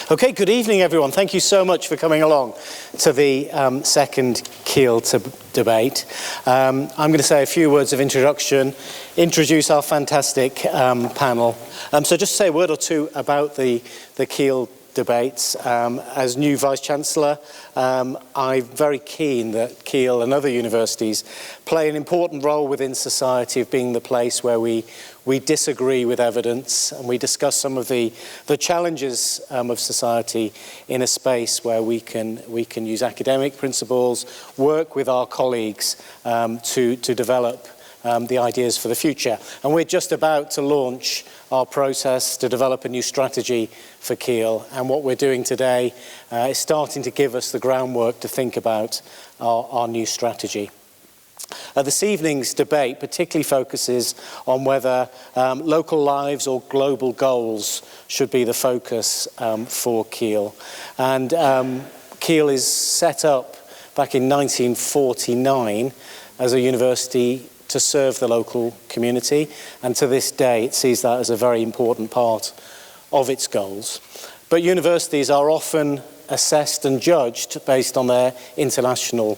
Okay, good evening, everyone. Thank you so much for coming along to the second Keele Debate. I'm going to say a few words of introduction, introduce our fantastic panel. So just say a word or two about the Keele Debates. As new Vice-Chancellor, I'm very keen that Keele and other universities play an important role within society of being the place where we disagree with evidence and we discuss some of the challenges of society in a space where we can use academic principles, work with our colleagues to develop the ideas for the future. And we're just about to launch our process to develop a new strategy for Keele. And what we're doing today is starting to give us the groundwork to think about our new strategy. This evening's debate particularly focuses on whether local lives or global goals should be the focus for Keele. And Keele is set up back in 1949 as a university to serve the local community, and to this day it sees that as a very important part of its goals. But universities are often assessed and judged based on their international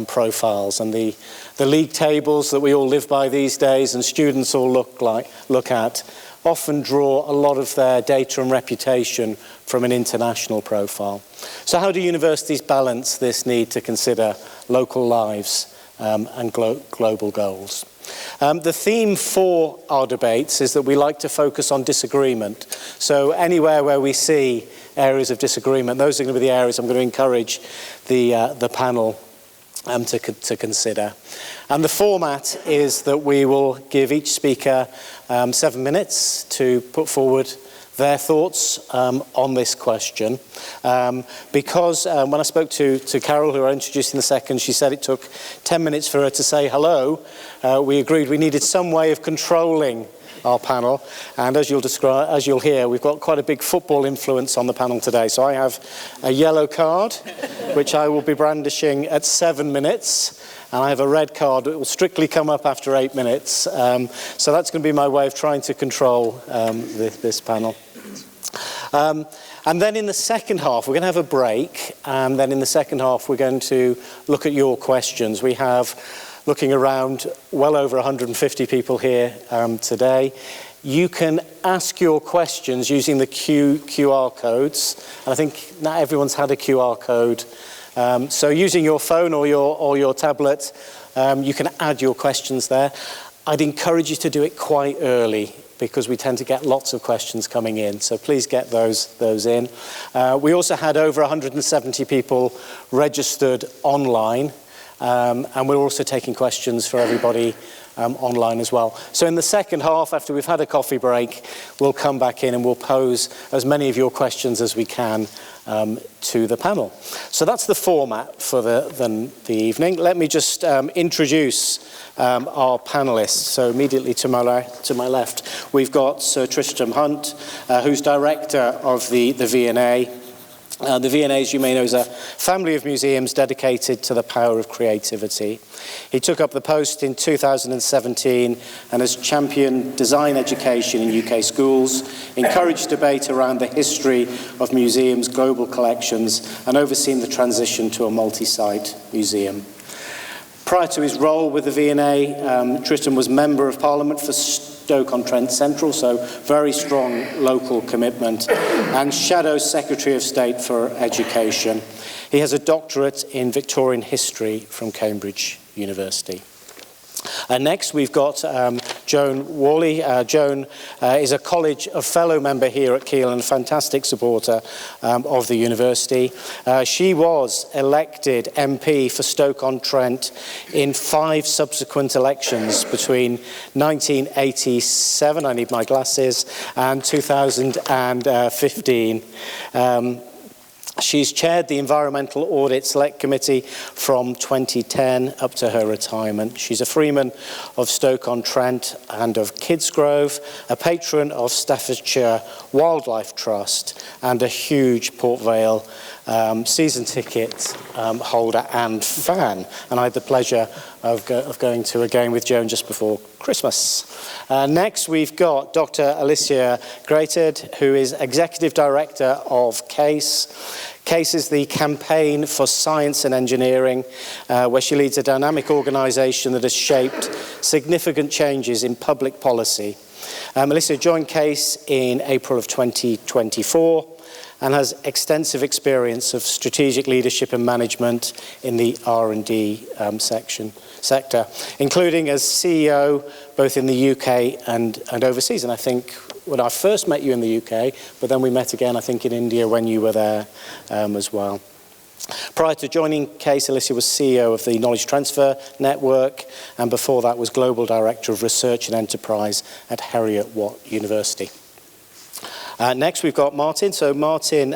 profiles, and the league tables that we all live by these days and students all look at often draw a lot of their data and reputation from an international profile. So how do universities balance this need to consider local lives and global goals? The theme for our debates is that we like to focus on disagreement. So anywhere where we see areas of disagreement, those are going to be the areas I'm going to encourage the panel to consider. And the format is that we will give each speaker 7 minutes to put forward their thoughts on this question. Because when I spoke to Carol, who I introduced in a second, she said it took 10 minutes for her to say hello. We agreed we needed some way of controlling our panel, and as you'll hear, we've got quite a big football influence on the panel today. So I have a yellow card, which I will be brandishing at 7 minutes, and I have a red card that will strictly come up after 8 minutes. So that's going to be my way of trying to control this panel. And then in the second half, we're going to have a break, and then in the second half, we're going to look at your questions. We have, looking around, well over 150 people here today. You can ask your questions using the QR codes. And I think not everyone's had a QR code. So using your phone or your tablet, you can add your questions there. I'd encourage you to do it quite early, because we tend to get lots of questions coming in. So please get those in. We also had over 170 people registered online. And we're also taking questions for everybody online as well. So in the second half, after we've had a coffee break, we'll come back in and we'll pose as many of your questions as we can to the panel. So that's the format for the evening. Let me just introduce our panellists. So immediately to my left, we've got Sir Tristram Hunt, who's director of the V&A. The V&A, as you may know, is a family of museums dedicated to the power of creativity. He took up the post in 2017 and has championed design education in UK schools, encouraged debate around the history of museums' global collections, and overseen the transition to a multi-site museum. Prior to his role with the V&A, Tristram was Member of Parliament for Stoke-on-Trent Central, so very strong local commitment, and Shadow Secretary of State for Education. He has a doctorate in Victorian history from Cambridge University. Next, we've got Joan Walley. Joan is a College of Fellow member here at Keele and a fantastic supporter of the university. She was elected MP for Stoke-on-Trent in 5 subsequent elections between 1987, I need my glasses, and 2015. She's chaired the Environmental Audit Select Committee from 2010 up to her retirement. She's a Freeman of Stoke-on-Trent and of Kidsgrove, a patron of Staffordshire Wildlife Trust, and a huge Port Vale season ticket holder and fan. And I had the pleasure of going to a game with Joan just before Christmas. Next, we've got Dr. Alicia Greated, who is Executive Director of CASE. CASE is the Campaign for Science and Engineering, where she leads a dynamic organisation that has shaped significant changes in public policy. Alicia joined CASE in April of 2024 and has extensive experience of strategic leadership and management in the R&D sector, including as CEO both in the UK and overseas. And I think when I first met you in the UK, but then we met again, I think, in India when you were there as well. Prior to joining CASE, Alicia was CEO of the Knowledge Transfer Network, and before that was Global Director of Research and Enterprise at Heriot-Watt University. Next, we've got Martin. So Martin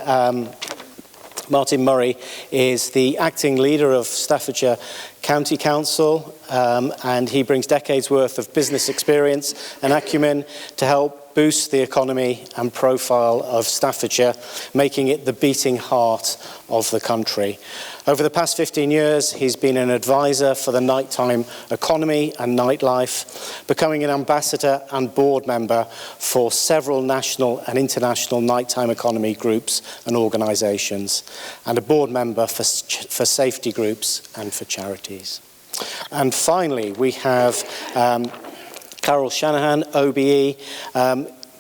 Murray is the acting leader of Staffordshire County Council, and he brings decades worth of business experience and acumen to help boost the economy and profile of Staffordshire, making it the beating heart of the country. Over the past 15 years, he's been an advisor for the nighttime economy and nightlife, becoming an ambassador and board member for several national and international nighttime economy groups and organisations, and a board member for safety groups and for charities. And finally, we have Carol Shanahan, OBE.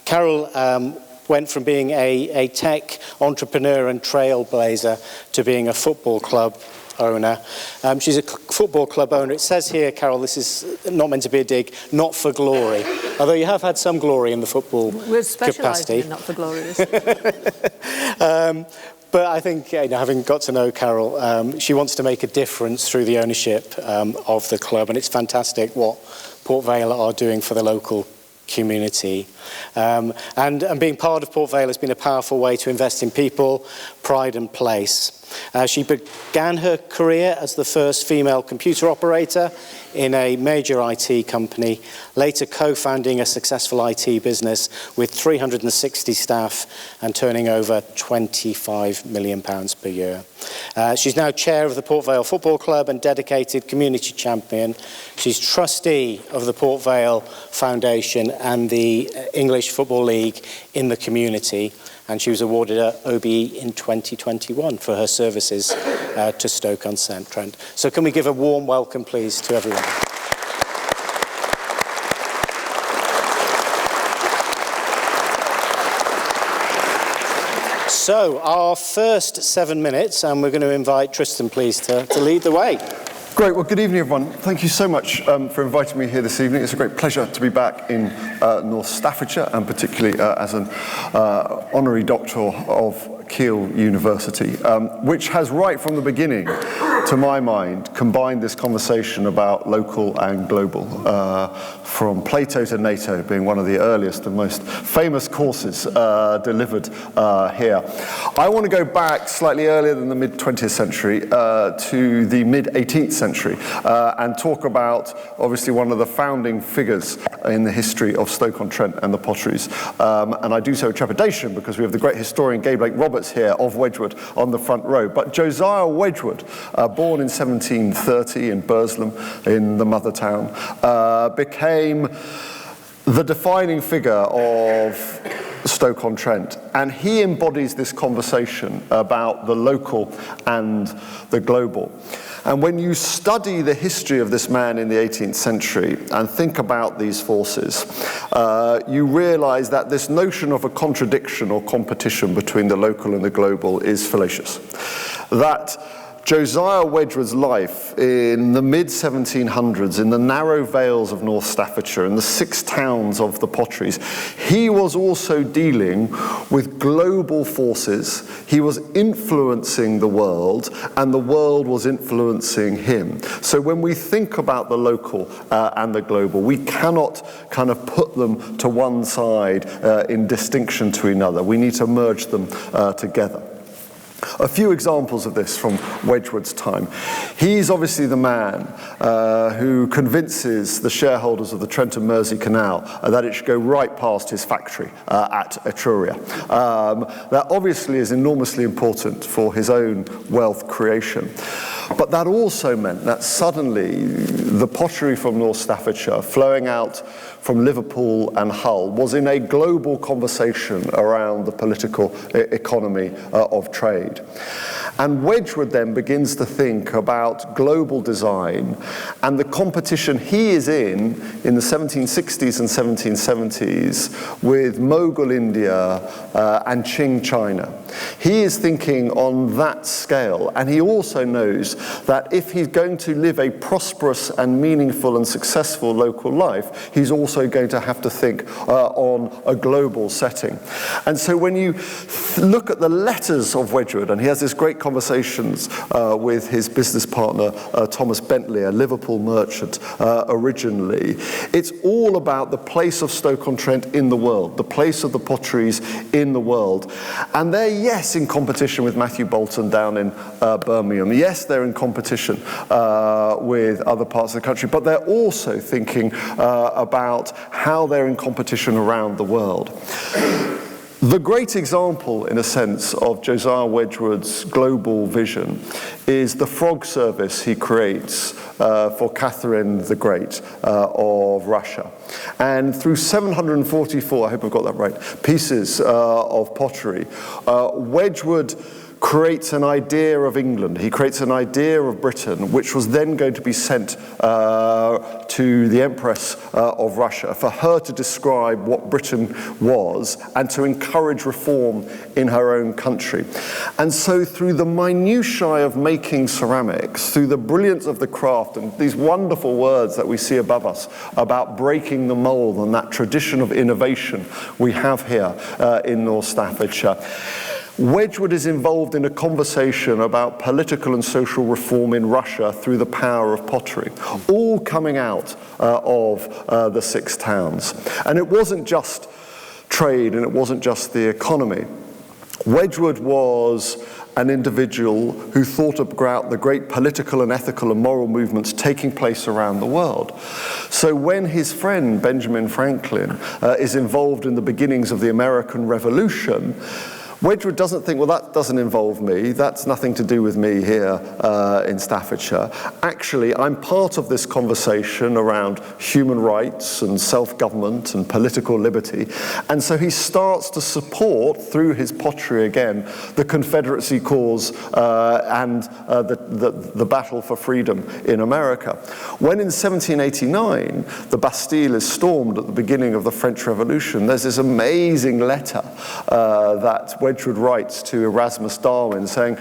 Carol went from being a tech entrepreneur and trailblazer to being a football club owner. She's a football club owner. It says here, Carol, this is not meant to be a dig, not for glory. Although you have had some glory in the football We're specialising capacity. in not for glory. But I think, having got to know Carol, she wants to make a difference through the ownership of the club, and it's fantastic what Port Vale are doing for the local community. And being part of Port Vale has been a powerful way to invest in people, pride and place. She began her career as the first female computer operator in a major IT company, later co-founding a successful IT business with 360 staff and turning over £25 million per year. She's now chair of the Port Vale Football Club and dedicated community champion. She's trustee of the Port Vale Foundation and the English Football League in the community, and she was awarded an OBE in 2021 for her services to Stoke-on-Trent. So can we give a warm welcome, please, to everyone. So our first 7 minutes, and we're going to invite Tristram, please, to lead the way. Great. Well, good evening, everyone. Thank you so much for inviting me here this evening. It's a great pleasure to be back in North Staffordshire, and particularly as an honorary doctor of Keele University, which has right from the beginning, to my mind, combined this conversation about local and global, from Plato to NATO being one of the earliest and most famous courses delivered here. I want to go back slightly earlier than the mid-20th century to the mid-18th century and talk about, obviously, one of the founding figures in the history of Stoke-on-Trent and the potteries. And I do so with trepidation because we have the great historian Gay Blake Roberts here of Wedgwood on the front row. But Josiah Wedgwood, born in 1730 in Burslem, in the mother town, became the defining figure of Stoke-on-Trent, and he embodies this conversation about the local and the global. And when you study the history of this man in the 18th century and think about these forces, you realize that this notion of a contradiction or competition between the local and the global is fallacious. That Josiah Wedgwood's life in the mid-1700s, in the narrow vales of North Staffordshire, in the 6 towns of the potteries, he was also dealing with global forces. He was influencing the world, and the world was influencing him. So when we think about the local and the global, we cannot kind of put them to one side in distinction to another. We need to merge them together. A few examples of this from Wedgwood's time. He's obviously the man who convinces the shareholders of the Trent and Mersey Canal that it should go right past his factory at Etruria. That obviously is enormously important for his own wealth creation. But that also meant that suddenly the pottery from North Staffordshire flowing out from Liverpool and Hull was in a global conversation around the political economy of trade. And Wedgwood then begins to think about global design and the competition he is in the 1760s and 1770s with Mughal India and Qing China. He is thinking on that scale, and he also knows that if he's going to live a prosperous and meaningful and successful local life, he's also going to have to think on a global setting. And so when you look at the letters of Wedgwood, and he has this great conversations with his business partner, Thomas Bentley, a Liverpool merchant originally, it's all about the place of Stoke-on-Trent in the world, the place of the potteries in the world. And they're, yes, in competition with Matthew Bolton down in Birmingham. Yes, they're in competition with other parts of the country, but they're also thinking about how they're in competition around the world. The great example, in a sense, of Josiah Wedgwood's global vision is the frog service he creates for Catherine the Great of Russia. And through 744, I hope I've got that right, pieces of pottery, Wedgwood creates an idea of England. He creates an idea of Britain, which was then going to be sent to the Empress of Russia for her to describe what Britain was and to encourage reform in her own country. And so through the minutiae of making ceramics, through the brilliance of the craft and these wonderful words that we see above us about breaking the mold and that tradition of innovation we have here in North Staffordshire, Wedgwood is involved in a conversation about political and social reform in Russia through the power of pottery, all coming out of the Six Towns. And it wasn't just trade and it wasn't just the economy. Wedgwood was an individual who thought about the great political and ethical and moral movements taking place around the world. So when his friend Benjamin Franklin is involved in the beginnings of the American Revolution, Wedgwood doesn't think, well, that doesn't involve me, that's nothing to do with me here in Staffordshire. Actually, I'm part of this conversation around human rights and self-government and political liberty. And so he starts to support, through his pottery again, the Confederacy cause and the battle for freedom in America. When in 1789, the Bastille is stormed at the beginning of the French Revolution, there's this amazing letter that Wedgwood writes to Erasmus Darwin saying,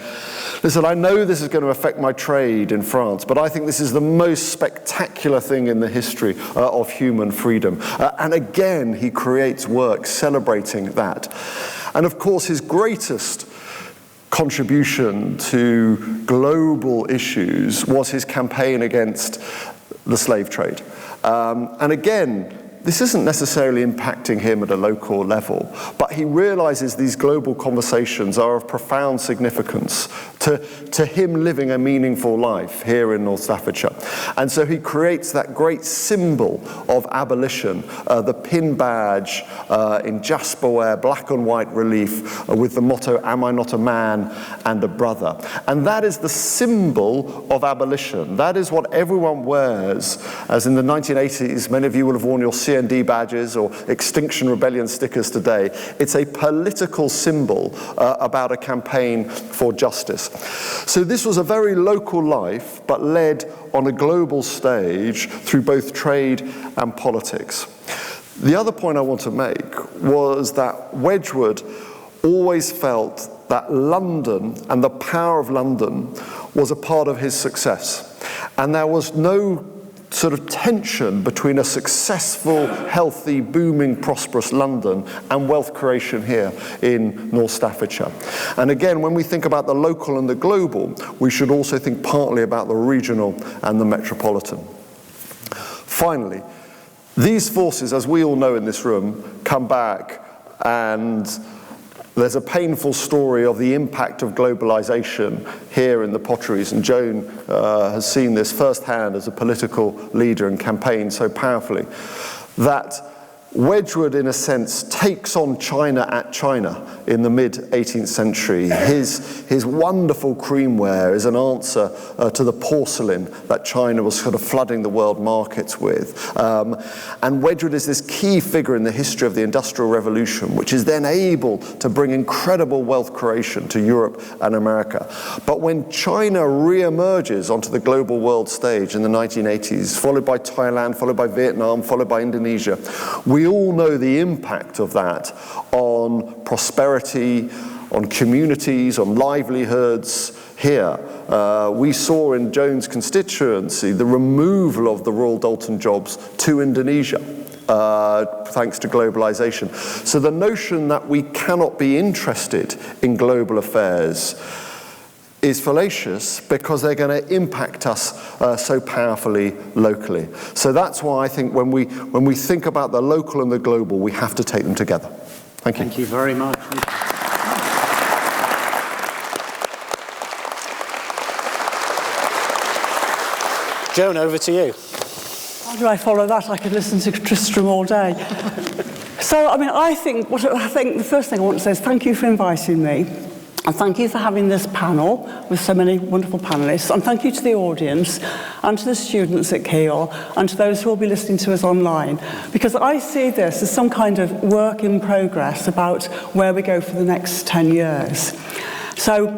listen, I know this is going to affect my trade in France, but I think this is the most spectacular thing in the history of human freedom. And again, he creates work celebrating that. And of course, his greatest contribution to global issues was his campaign against the slave trade. And again, this isn't necessarily impacting him at a local level, but he realizes these global conversations are of profound significance to him living a meaningful life here in North Staffordshire. And so he creates that great symbol of abolition, the pin badge in jasperware, black and white relief, with the motto, "Am I not a man and a brother?" And that is the symbol of abolition. That is what everyone wears, as in the 1980s, many of you will have worn your CND badges or Extinction Rebellion stickers today. It's a political symbol about a campaign for justice. So this was a very local life, but led on a global stage through both trade and politics. The other point I want to make was that Wedgwood always felt that London and the power of London was a part of his success. And there was no sort of tension between a successful, healthy, booming, prosperous London and wealth creation here in North Staffordshire. And again, when we think about the local and the global, we should also think partly about the regional and the metropolitan. Finally, these forces, as we all know in this room, come back and There's a painful story of the impact of globalization here in the Potteries, and Joan has seen this firsthand as a political leader and campaigned so powerfully, that Wedgwood, in a sense, takes on China at China in the mid-18th century. His wonderful creamware is an answer to the porcelain that China was sort of flooding the world markets with. And Wedgwood is this key figure in the history of the Industrial Revolution, which is then able to bring incredible wealth creation to Europe and America. But when China re-emerges onto the global world stage in the 1980s, followed by Thailand, followed by Vietnam, followed by Indonesia, we all know the impact of that on prosperity, on communities, on livelihoods here. We saw in Joan's constituency the removal of the Royal Dalton jobs to Indonesia, thanks to globalization. So the notion that we cannot be interested in global affairs is fallacious, because they're going to impact us so powerfully locally. So that's why I think when we think about the local and the global, we have to take them together. Thank you. Thank you very much. Joan, over to you. How do I follow that? I could listen to Tristram all day. So, I think the first thing I want to say is thank you for inviting me. And thank you for having this panel with so many wonderful panellists. And thank you to the audience and to the students at Cllr and to those who will be listening to us online. Because I see this as some kind of work in progress about where we go for the next 10 years. So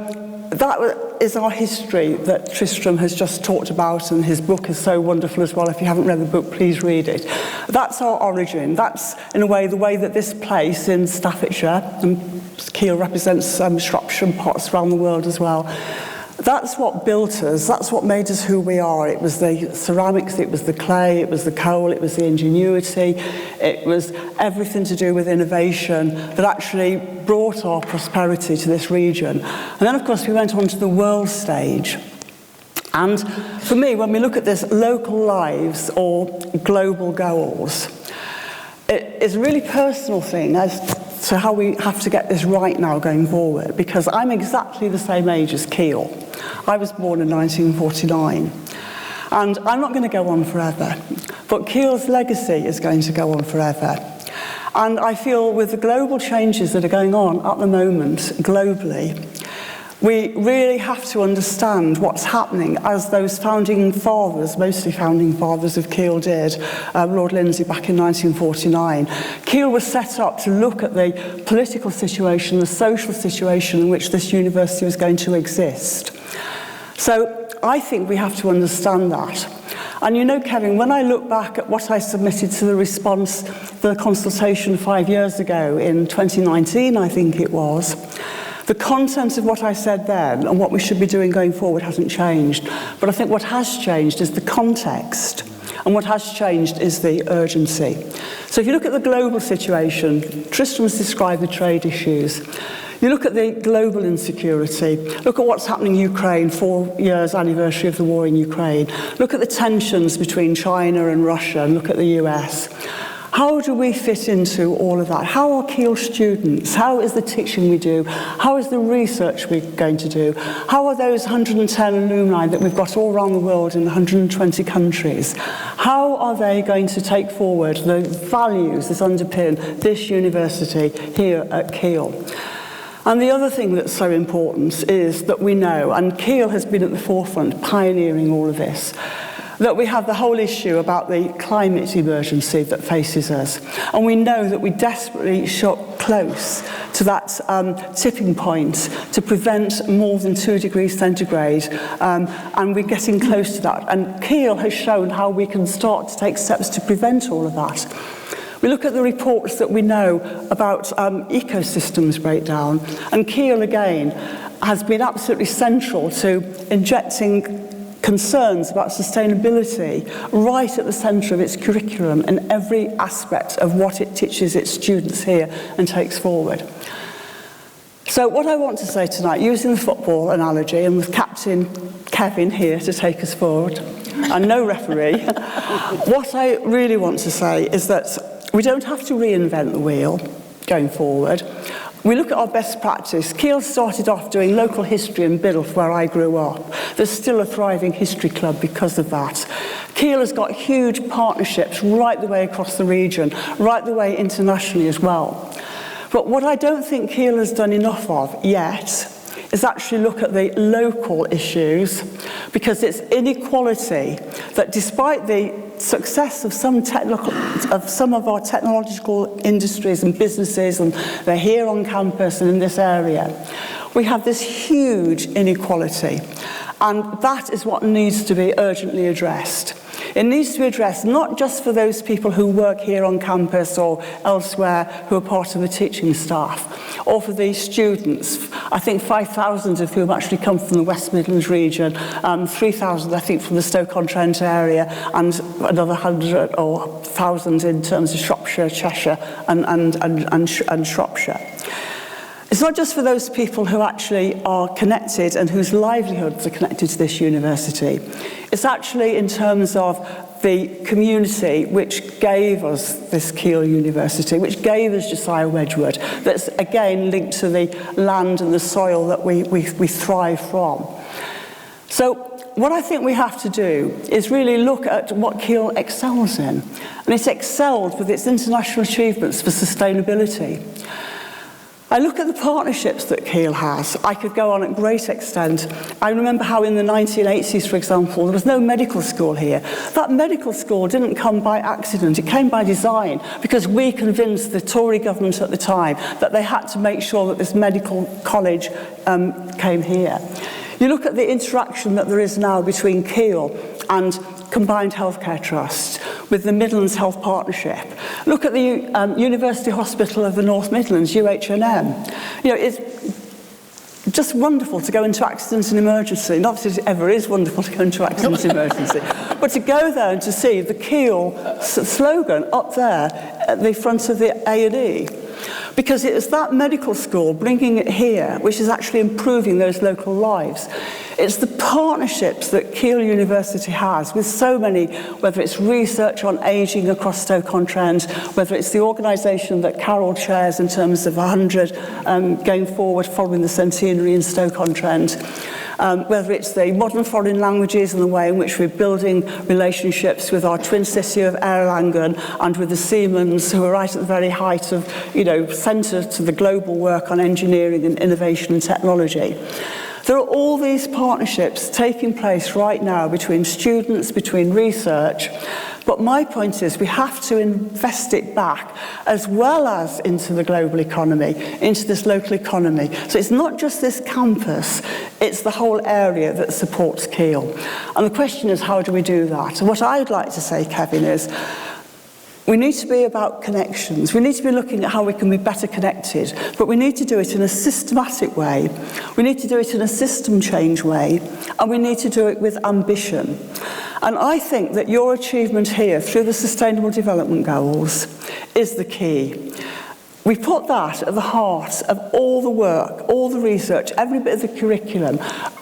that is our history that Tristram has just talked about, and his book is so wonderful as well. If you haven't read the book, please read it. That's our origin. That's, in a way, the way that this place in Staffordshire, and Cllr represents Shropshire and parts around the world as well. That's what built us, that's what made us who we are. It was the ceramics, it was the clay, it was the coal, it was the ingenuity, it was everything to do with innovation that actually brought our prosperity to this region. And then, of course, we went on to the world stage. And for me, when we look at this local lives or global goals, it is a really personal thing as to how we have to get this right now going forward, because I'm exactly the same age as Keele. I was born in 1949, and I'm not going to go on forever, but Keele's legacy is going to go on forever. And I feel with the global changes that are going on at the moment globally, we really have to understand what's happening, as those founding fathers, mostly founding fathers of Keele did, Lord Lindsay back in 1949. Keele was set up to look at the political situation, the social situation in which this university was going to exist. So I think we have to understand that. And you know, Kevin, when I look back at what I submitted to the response, the consultation 5 years ago in 2019, I think it was, the content of what I said then and what we should be doing going forward hasn't changed. But I think what has changed is the context, and what has changed is the urgency. So if you look at the global situation, Tristram's described the trade issues. You look at the global insecurity, look at what's happening in Ukraine, 4 years anniversary of the war in Ukraine. Look at the tensions between China and Russia, and look at the US. How do we fit into all of that? How are Keele students? How is the teaching we do? How is the research we're going to do? How are those 110 alumni that we've got all around the world in 120 countries? How are they going to take forward the values that underpin this university here at Keele? And the other thing that's so important is that we know, and Keele has been at the forefront pioneering all of this, that we have the whole issue about the climate emergency that faces us. And we know that we desperately shot close to that tipping point to prevent more than 2 degrees centigrade. And we're getting close to that. And Keele has shown how we can start to take steps to prevent all of that. We look at the reports that we know about ecosystems breakdown. And Keele, again, has been absolutely central to injecting concerns about sustainability right at the centre of its curriculum and every aspect of what it teaches its students here and takes forward. So what I want to say tonight, using the football analogy and with Captain Kevin here to take us forward, and no referee, what I really want to say is that we don't have to reinvent the wheel going forward. We look at our best practice. Keele started off doing local history in Biddulph, where I grew up. There's still a thriving history club because of that. Keele has got huge partnerships right the way across the region, right the way internationally as well. But what I don't think Keele has done enough of yet is actually look at the local issues, because it's inequality that, despite the success of some of our technological industries and businesses, and they're here on campus and in this area, we have this huge inequality, and that is what needs to be urgently addressed. It needs to be addressed not just for those people who work here on campus or elsewhere who are part of the teaching staff, or for the students. I think 5,000 of whom actually come from the West Midlands region, 3,000 I think from the Stoke-on-Trent area, and another 100 or 1,000 in terms of Shropshire, Cheshire and Shropshire. It's not just for those people who actually are connected and whose livelihoods are connected to this university. It's actually in terms of the community which gave us this Keele University, which gave us Josiah Wedgwood, that's again linked to the land and the soil that we thrive from. So what I think we have to do is really look at what Keele excels in. And it's excelled with its international achievements for sustainability. I look at the partnerships that Keele has. I could go on at great extent. I remember how in the 1980s, for example, there was no medical school here. That medical school didn't come by accident. It came by design, because we convinced the Tory government at the time that they had to make sure that this medical college came here. You look at the interaction that there is now between Keele and Combined Healthcare Trust with the Midlands Health Partnership. Look at the University Hospital of the North Midlands, UHNM. You know, it's just wonderful to go into accident and emergency. Not that it ever is wonderful to go into accident and emergency, but to go there and to see the Keele slogan up there at the front of the A&E. Because it is that medical school bringing it here which is actually improving those local lives. It's the partnerships that Keele University has with so many, whether it's research on ageing across Stoke-on-Trent, whether it's the organisation that Carol chairs in terms of 100 going forward following the centenary in Stoke-on-Trent, whether it's the modern foreign languages and the way in which we're building relationships with our twin city of Erlangen and with the Siemens, who are right at the very height of, you know, centre to the global work on engineering and innovation and technology. There are all these partnerships taking place right now between students, between research, but my point is we have to invest it back as well as into the global economy, into this local economy. So it's not just this campus, it's the whole area that supports Keele. And the question is, how do we do that? And what I would like to say, Kevin, is we need to be about connections. We need to be looking at how we can be better connected, but we need to do it in a systematic way. We need to do it in a system change way, and we need to do it with ambition. And I think that your achievement here through the Sustainable Development Goals is the key. We put that at the heart of all the work, all the research, every bit of the curriculum,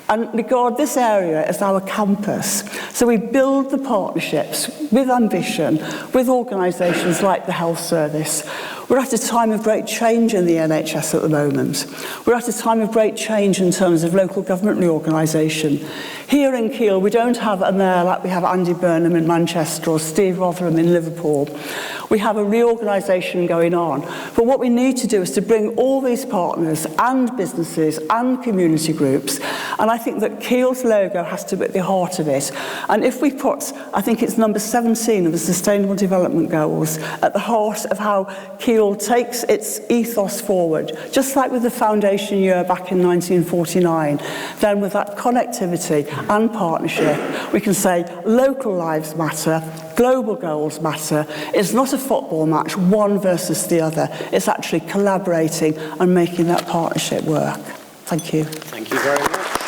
and regard this area as our campus. So we build the partnerships with ambition, with organisations like the Health Service. We're at a time of great change in the NHS at the moment. We're at a time of great change in terms of local government reorganisation. Here in Keele, we don't have a mayor like we have Andy Burnham in Manchester or Steve Rotherham in Liverpool. We have a reorganisation going on. But what we need to do is to bring all these partners and businesses and community groups, and I think that Keele's logo has to be at the heart of it. And if we put, I think it's number 17 of the Sustainable Development Goals, at the heart of how Keele takes its ethos forward, just like with the foundation year back in 1949, then with that connectivity and partnership, we can say local lives matter, global goals matter. It's not a football match, one versus the other. It's actually collaborating and making that partnership work. Thank you. Thank you very much.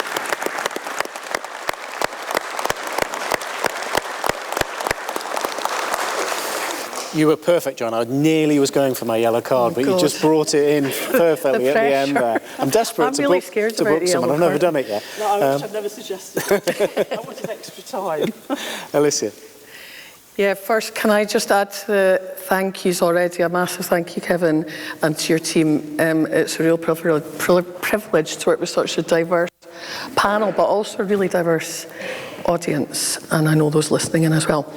You were perfect, John. I nearly was going for my yellow card, but you just brought it in perfectly at the end there. I'm desperate to book someone. I've never done it yet. No, I wish I'd never suggested it. I wanted extra time. Alicia. Yeah, first, can I just add to the thank yous already? A massive thank you, Kevin, and to your team. It's a real privilege to work with such a diverse panel, but also a really diverse audience, and I know those listening in as well.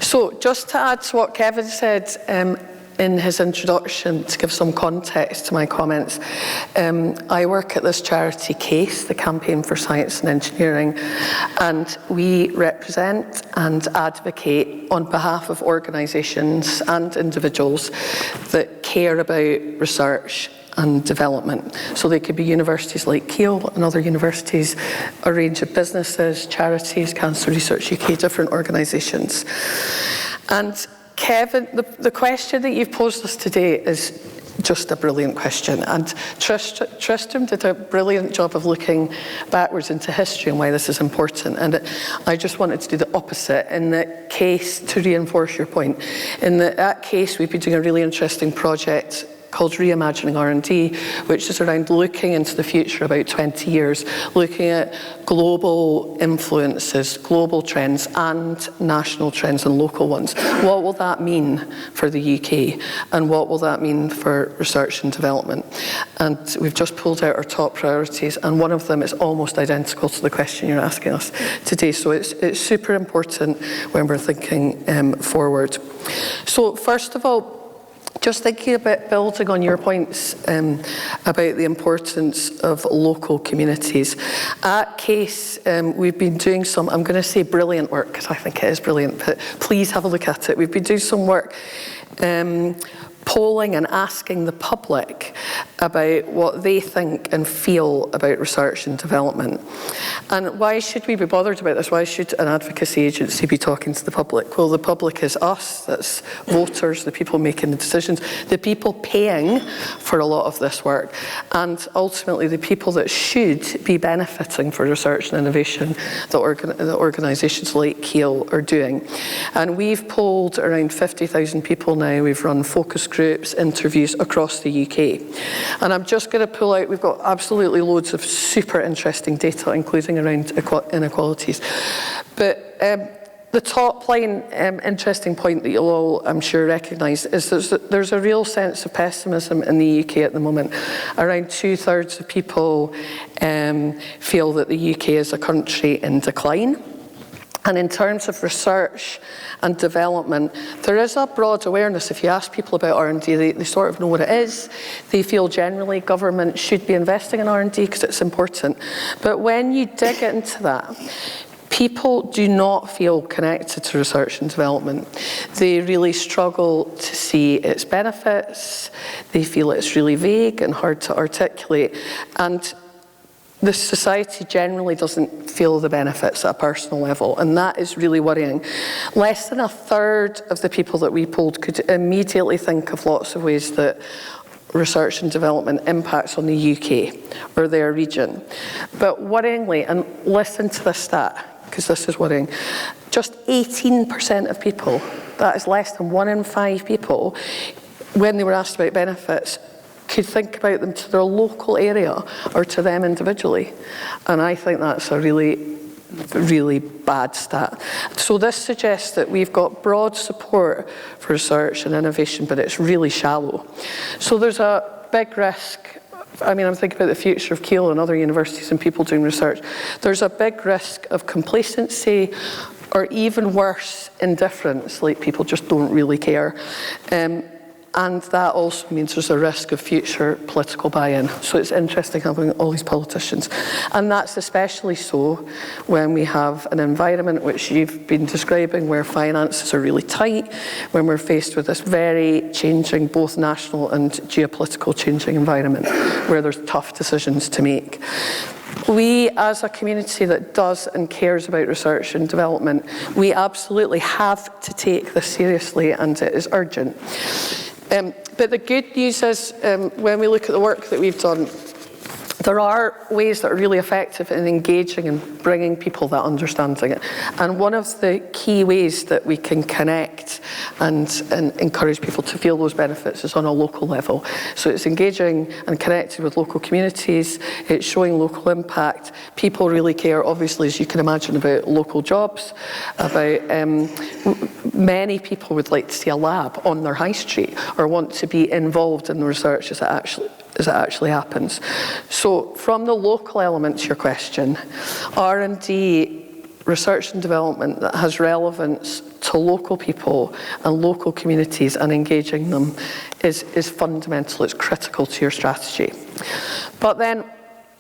So, just to add to what Kevin said in his introduction, to give some context to my comments, I work at this charity CASE, the Campaign for Science and Engineering, and we represent and advocate on behalf of organisations and individuals that care about research and development. So they could be universities like Keele and other universities, a range of businesses, charities, Cancer Research UK, different organisations. And Kevin, the question that you've posed us today is just a brilliant question, and Tristram did a brilliant job of looking backwards into history and why this is important, and I just wanted to do the opposite in the case to reinforce your point. In that case, we've been doing a really interesting project called Reimagining R&D, which is around looking into the future about 20 years, looking at global influences, global trends and national trends and local ones. What will that mean for the UK, and what will that mean for research and development? And we've just pulled out our top priorities, and one of them is almost identical to the question you're asking us today. So it's super important when we're thinking forward. So first of all, just thinking about building on your points about the importance of local communities. At CASE, we've been doing some, I'm going to say brilliant work, because I think it is brilliant, but please have a look at it. We've been doing some work polling and asking the public about what they think and feel about research and development. And why should we be bothered about this? Why should an advocacy agency be talking to the public? Well, the public is us, that's voters, the people making the decisions, the people paying for a lot of this work, and ultimately the people that should be benefiting for research and innovation that organisations like Cllr are doing. And we've polled around 50,000 people now. We've run focus groups, interviews across the UK. And I'm just going to pull out, we've got absolutely loads of super interesting data, including around inequalities. But the top line interesting point that you'll all, I'm sure, recognise is that there's a real sense of pessimism in the UK at the moment. Around 2/3 of people feel that the UK is a country in decline. And in terms of research and development, there is a broad awareness. If you ask people about R&D, they sort of know what it is. They feel generally government should be investing in R&D because it's important. But when you dig into that, people do not feel connected to research and development. They really struggle to see its benefits. They feel it's really vague and hard to articulate. And the society generally doesn't feel the benefits at a personal level, and that is really worrying. Less than 1/3 of the people that we polled could immediately think of lots of ways that research and development impacts on the UK or their region. But worryingly, and listen to this stat, because this is worrying, just 18% of people, that is less than 1 in 5 people, when they were asked about benefits, could think about them to their local area or to them individually. And I think that's a really, really bad stat. So this suggests that we've got broad support for research and innovation, but it's really shallow. So there's a big risk. I mean, I'm thinking about the future of Keele and other universities and people doing research. There's a big risk of complacency, or even worse, indifference, like people just don't really care. And that also means there's a risk of future political buy-in. So it's interesting having all these politicians. And that's especially so when we have an environment which you've been describing where finances are really tight, when we're faced with this very changing, both national and geopolitical changing environment, where there's tough decisions to make. We, as a community that does and cares about research and development, we absolutely have to take this seriously, and it is urgent. But the good news is, when we look at the work that we've done, there are ways that are really effective in engaging and bringing people that understanding. And one of the key ways that we can connect and encourage people to feel those benefits is on a local level. So it's engaging and connecting with local communities, it's showing local impact. People really care, obviously, as you can imagine, about local jobs, about many people would like to see a lab on their high street or want to be involved in the research as it actually happens. So from the local element to your question, R&D, research and development that has relevance to local people and local communities and engaging them is fundamental, it's critical to your strategy. But then,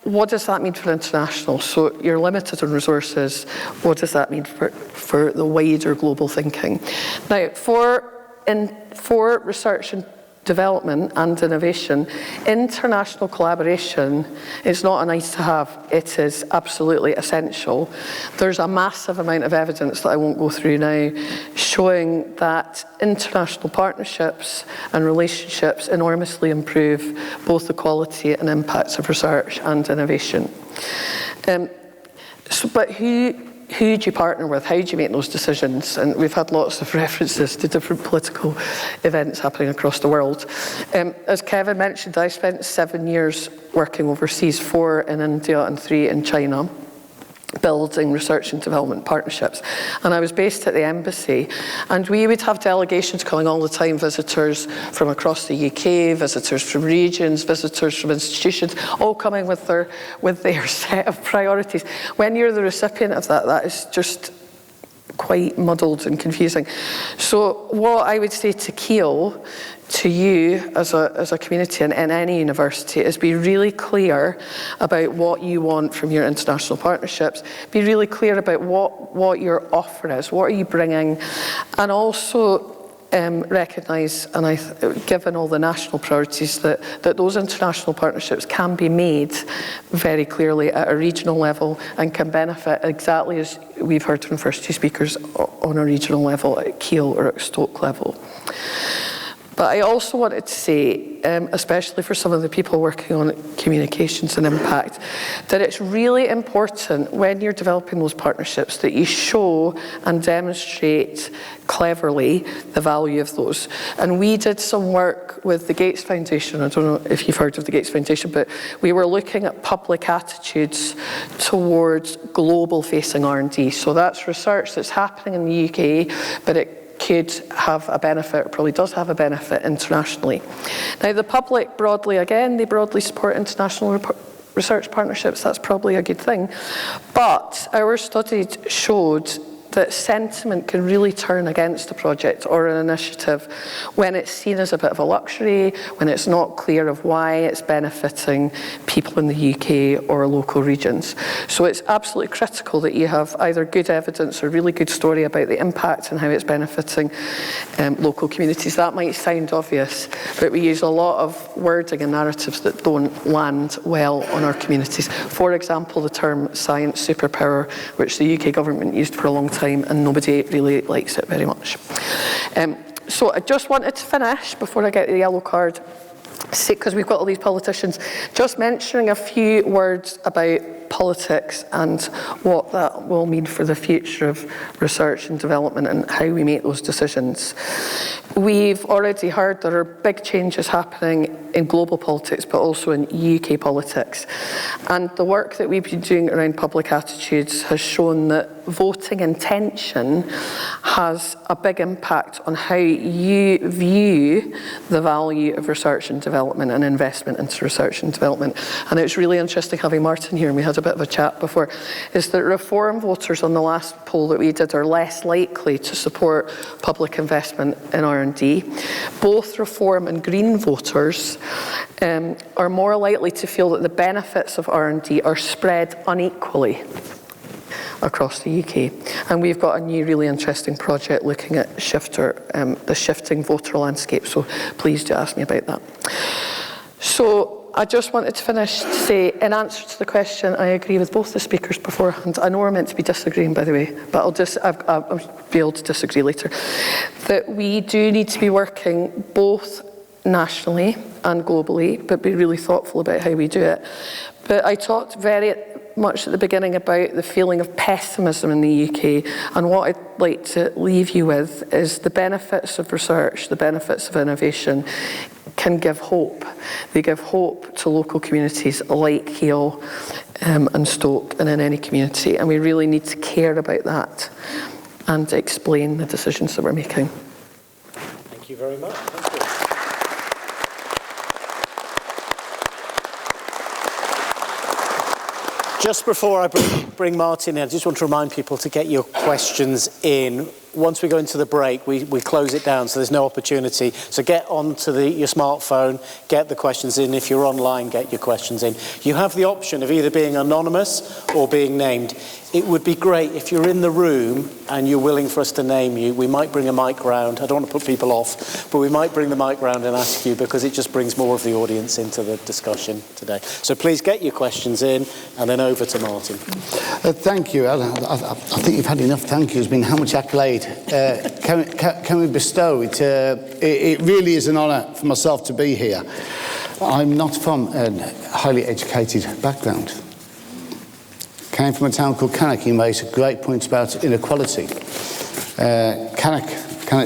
what does that mean for international? So you're limited on resources, what does that mean for the wider global thinking? Now, for research and development and innovation, international collaboration is not a nice to have, it is absolutely essential. There's a massive amount of evidence that I won't go through now showing that international partnerships and relationships enormously improve both the quality and impacts of research and innovation. But who do you partner with? How do you make those decisions? And we've had lots of references to different political events happening across the world. As Kevin mentioned, I spent 7 years working overseas, 4 in India and 3 in China, building research and development partnerships. And I was based at the embassy, and we would have delegations coming all the time, visitors from across the UK, visitors from regions, visitors from institutions, all coming with their set of priorities. When you're the recipient of that, that is just quite muddled and confusing. So what I would say to Keele, to you as a community and in any university, is be really clear about what you want from your international partnerships. Be really clear about what your offer is, what are you bringing, and also recognise, and given all the national priorities, that those international partnerships can be made very clearly at a regional level and can benefit, exactly as we've heard from first 2 speakers, on a regional level at Keele or at Stoke level. But I also wanted to say, especially for some of the people working on communications and impact, that it's really important when you're developing those partnerships that you show and demonstrate cleverly the value of those. And we did some work with the Gates Foundation. I don't know if you've heard of the Gates Foundation, but we were looking at public attitudes towards global-facing R&D. So that's research that's happening in the UK, but it could have a benefit, or probably does have a benefit internationally. Now, the public broadly, again, they broadly support international research partnerships. That's probably a good thing. But our study showed that sentiment can really turn against a project or an initiative when it's seen as a bit of a luxury, when it's not clear of why it's benefiting people in the UK or local regions. So it's absolutely critical that you have either good evidence or really good story about the impact and how it's benefiting local communities. That might sound obvious, but we use a lot of wording and narratives that don't land well on our communities. For example, the term science superpower, which the UK government used for a long time, and nobody really likes it very much. So I just wanted to finish, before I get the yellow card, because we've got all these politicians, just mentioning a few words about politics and what that will mean for the future of research and development and how we make those decisions. We've already heard there are big changes happening in global politics, but also in UK politics. And the work that we've been doing around public attitudes has shown that voting intention has a big impact on how you view the value of research and development and investment into research and development. And it's really interesting having Martin here, and we had a bit of a chat before, is that Reform voters on the last poll that we did are less likely to support public investment in R&D. Both Reform and Green voters are more likely to feel that the benefits of R&D are spread unequally across the UK. And we've got a new really interesting project looking at the shifting voter landscape, so please do ask me about that. So I just wanted to finish to say, in answer to the question, I agree with both the speakers beforehand. I know we're meant to be disagreeing, by the way, but I'll be able to disagree later. That we do need to be working both nationally and globally, but be really thoughtful about how we do it. But I talked very much at the beginning about the feeling of pessimism in the UK, and what I'd like to leave you with is the benefits of research, the benefits of innovation can give hope. They give hope to local communities like Keele and Stoke and in any community, and we really need to care about that and explain the decisions that we're making. Thank you very much. Thank you. Just before I bring Martin in, I just want to remind people to get your questions in. Once we go into the break, we close it down, so there's no opportunity. So get onto your smartphone, get the questions in. If you're online, get your questions in. You have the option of either being anonymous or being named. It would be great if you're in the room and you're willing for us to name you. We might bring a mic round. I don't want to put people off, but we might bring the mic round and ask you, because it just brings more of the audience into the discussion today. So please get your questions in, and then over to Martin. Thank you, Alan. I think you've had enough thank yous. I mean, how much accolade can we bestow? It really is an honour for myself to be here. I'm not from a highly educated background. Came from a town called Cannock. He makes a great point about inequality. Cannock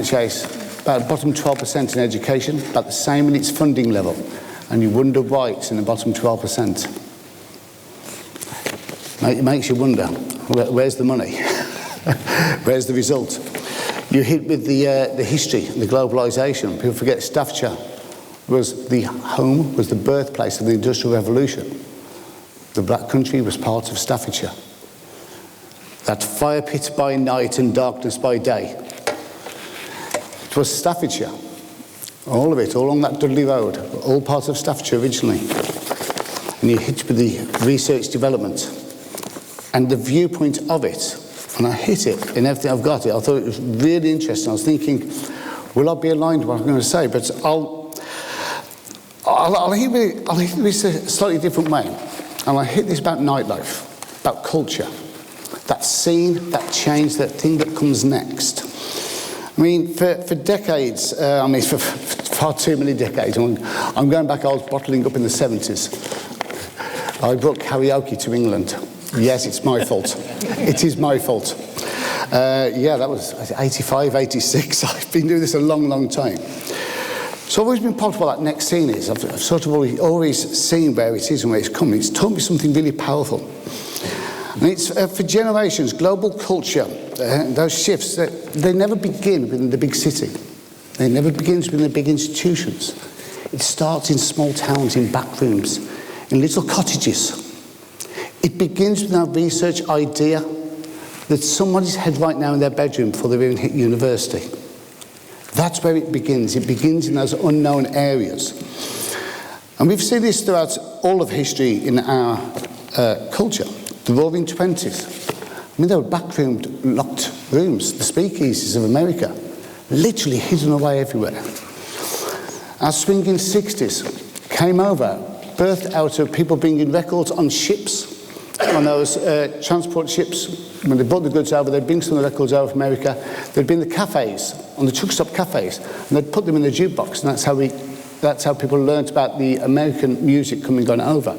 Chase, about bottom 12% in education, about the same in its funding level. And you wonder why it's in the bottom 12%. It makes you wonder, where's the money? Where's the result? You hit with the history, the globalisation. People forget Staffordshire was the home, was the birthplace of the Industrial Revolution. The Black Country was part of Staffordshire. That fire pit by night and darkness by day. It was Staffordshire. All of it, all along that Dudley Road, all part of Staffordshire originally. And you hit with the research development and the viewpoint of it. And I hit it in everything I've got it. I thought it was really interesting. I was thinking, will I be aligned with what I'm going to say? But I'll hit it a slightly different way. And I hit this about nightlife, about culture, that scene, that change, that thing that comes next. I mean, for decades, for far too many decades, I'm going back, I was bottling up in the 70s. I brought karaoke to England. Yes, it's my fault. It is my fault. That was 85, 86. I've been doing this a long, long time. So I've always been part of what that next scene is. I've sort of always seen where it is and where it's coming. It's taught me something really powerful. And it's for generations, global culture, those shifts, they never begin within the big city. They never begin within the big institutions. It starts in small towns, in back rooms, in little cottages. It begins with our research idea that somebody's had right now in their bedroom before they've even hit university. That's where it begins. It begins in those unknown areas. And we've seen this throughout all of history in our culture. The Roaring Twenties. I mean, they were backroom locked rooms, the speakeasies of America, literally hidden away everywhere. Our swinging 60s came over, birthed out of people bringing records on ships, on those transport ships. When they brought the goods over, they'd bring some of the records over from America. They'd be in the cafes, on the truck stop cafes, and they'd put them in the jukebox, and that's how people learnt about the American music coming on over.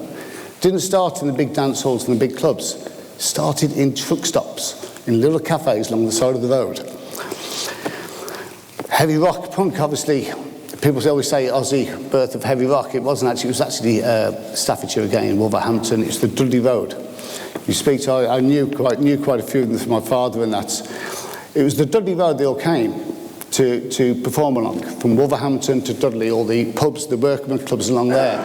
Didn't start in the big dance halls and the big clubs. Started in truck stops, in little cafes along the side of the road. Heavy rock, punk, obviously. People always say Aussie birth of heavy rock. It wasn't actually. It was actually Staffordshire again, Wolverhampton. It's the Dudley Road. You speak to. I knew quite a few of them from my father, and that. It was the Dudley Road they all came to perform along, from Wolverhampton to Dudley. All the pubs, the workman clubs along there.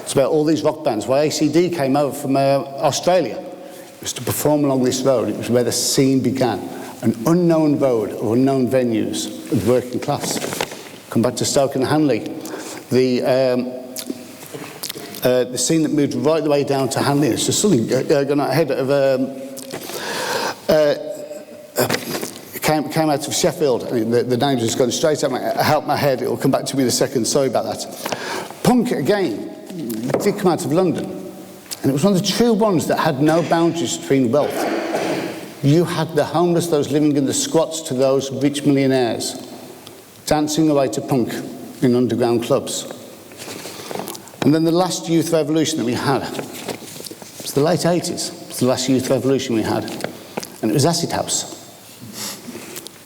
It's about all these rock bands. Why ACD came over from Australia. It was to perform along this road. It was where the scene began. An unknown road of unknown venues of working class. Come back to Stoke-on-Hanley, the scene that moved right the way down to Hanley. It's just something going ahead of came out of Sheffield. I mean, the name's just gone straight out my head. It will come back to me in a second. Sorry about that. Punk again did come out of London, and it was one of the true ones that had no boundaries between wealth. You had the homeless, those living in the squats, to those rich millionaires. Dancing away to punk. in underground clubs. And then the last youth revolution that we had was the late 80s. It was the last youth revolution we had. And it was acid house.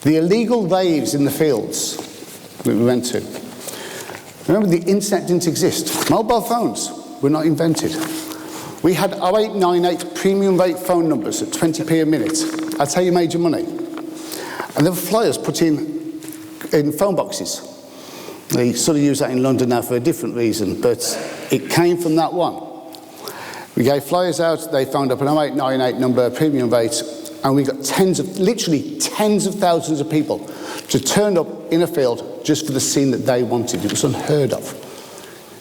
The illegal raves in the fields that we went to. Remember, the internet didn't exist. Mobile phones were not invented. We had 0898 premium rate phone numbers at 20p a minute. That's how you made your money. And there were flyers put in phone boxes. They sort of use that in London now for a different reason, but it came from that one. We gave flyers out, they phoned up an 0898 number, premium rate, and we got literally tens of thousands of people to turn up in a field just for the scene that they wanted. It was unheard of.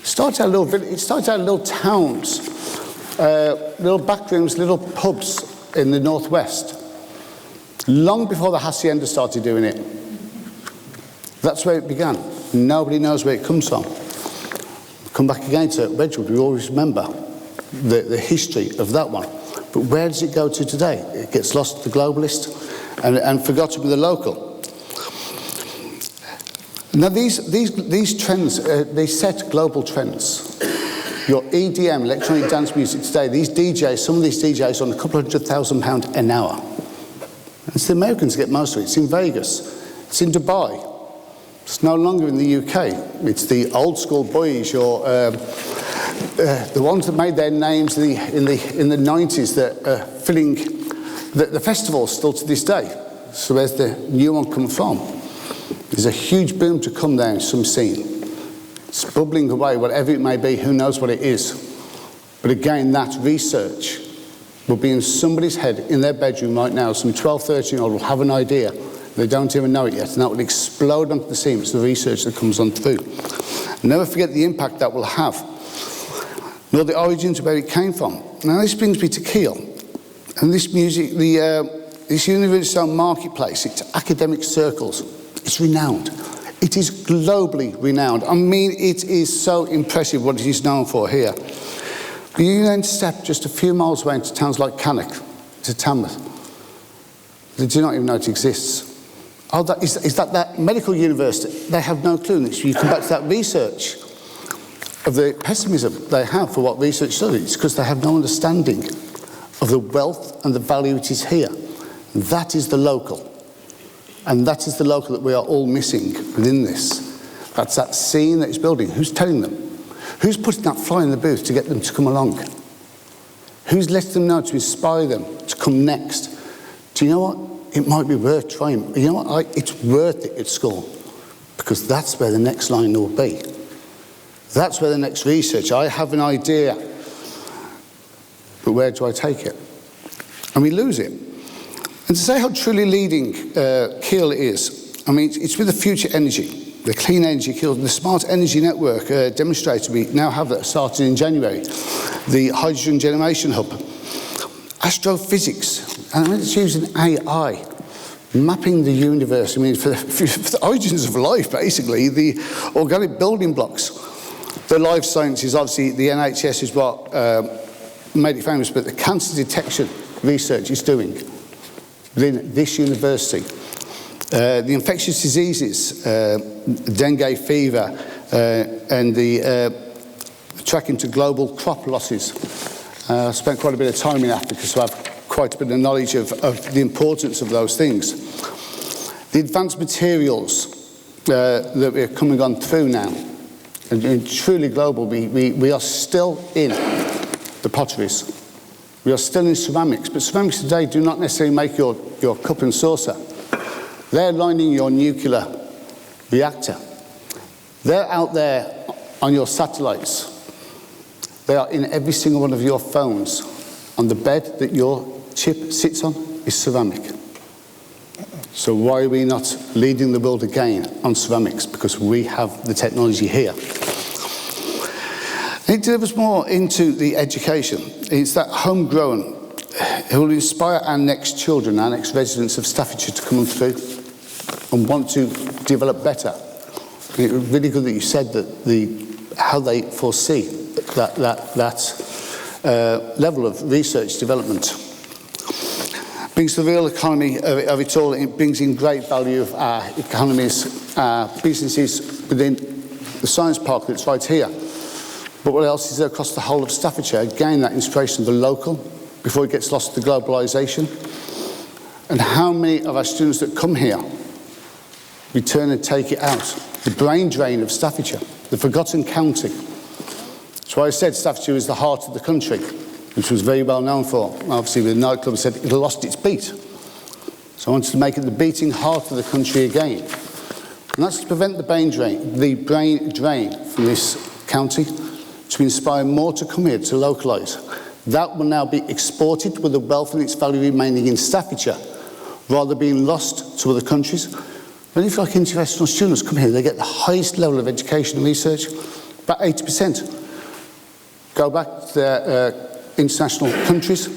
It started out little towns, little back rooms, little pubs in the northwest. Long before the Hacienda started doing it. That's where it began. Nobody knows where it comes from. Come back again to Wedgwood, we always remember the history of that one. But where does it go to today? It gets lost to the globalist and forgotten with the local. Now these trends, they set global trends. Your EDM, electronic dance music today, these DJs, some of these DJs on a couple £100,000 an hour. It's the Americans get most of it. It's in Vegas. It's in Dubai. It's no longer in the UK. It's the old school boys, the ones that made their names in the 90s that are filling the festivals still to this day. So where's the new one come from? There's a huge boom to come there in some scene. It's bubbling away, whatever it may be, who knows what it is. But again, that research will be in somebody's head in their bedroom right now. Some 12, 13-year-old will have an idea. They don't even know it yet, and that will explode onto the scene. It's the research that comes on through. Never forget the impact that will have, nor the origins of where it came from. Now this brings me to Keele, and this music, this university marketplace, it's academic circles, it's renowned. It is globally renowned. I mean, it is so impressive what it is known for here. But you then step just a few miles away into towns like Cannock, to Tamworth. They do not even know it exists. Oh, is that medical university? They have no clue. You come back to that research of the pessimism they have for what research studies. It's because they have no understanding of the wealth and the value it is here. And that is the local. And that is the local that we are all missing within this. That's that scene that is building. Who's telling them? Who's putting that fly in the booth to get them to come along? Who's letting them know to inspire them to come next? Do you know what? It might be worth trying. You know what? It's worth it at school, because that's where the next line will be. That's where the next research. I have an idea, but where do I take it? And we lose it. And to say how truly leading Keele is, I mean, it's with the future energy, the clean energy Keele, the smart energy network demonstrator we now have that started in January, the hydrogen generation hub, astrophysics. And I mean, it's using AI, mapping the universe. I mean, for the origins of life, basically, the organic building blocks. The life sciences, obviously, the NHS is what made it famous, but the cancer detection research is doing within this university. The infectious diseases, dengue fever, and the tracking to global crop losses. I spent quite a bit of time in Africa, so I've quite a bit of knowledge of the importance of those things. The advanced materials that we're coming on through now, and truly global, we are still in the potteries. We are still in ceramics, but ceramics today do not necessarily make your cup and saucer. They're lining your nuclear reactor. They're out there on your satellites. They are in every single one of your phones. On the bed that your chip sits on is ceramic. So why are we not leading the world again on ceramics? Because we have the technology here. It delivers more into the education. It's that homegrown. It will inspire our next children, our next residents of Staffordshire to come through and want to develop better. It was really good that you said that how they foresee that level of research development. Brings the real economy of it all. It brings in great value of our economies, our businesses within the science park that's right here. But what else is there across the whole of Staffordshire? Again, that inspiration of the local before it gets lost to globalisation. And how many of our students that come here return and take it out? The brain drain of Staffordshire, the forgotten county. That's why I said Staffordshire is the heart of the country, which was very well known for. Obviously, the nightclub said it lost its beat. So I wanted to make it the beating heart of the country again. And that's to prevent the brain drain from this county, to inspire more to come here, to localise. That will now be exported with the wealth and its value remaining in Staffordshire, rather than being lost to other countries. And if like international students come here, they get the highest level of education and research, about 80%. Go back to their international countries.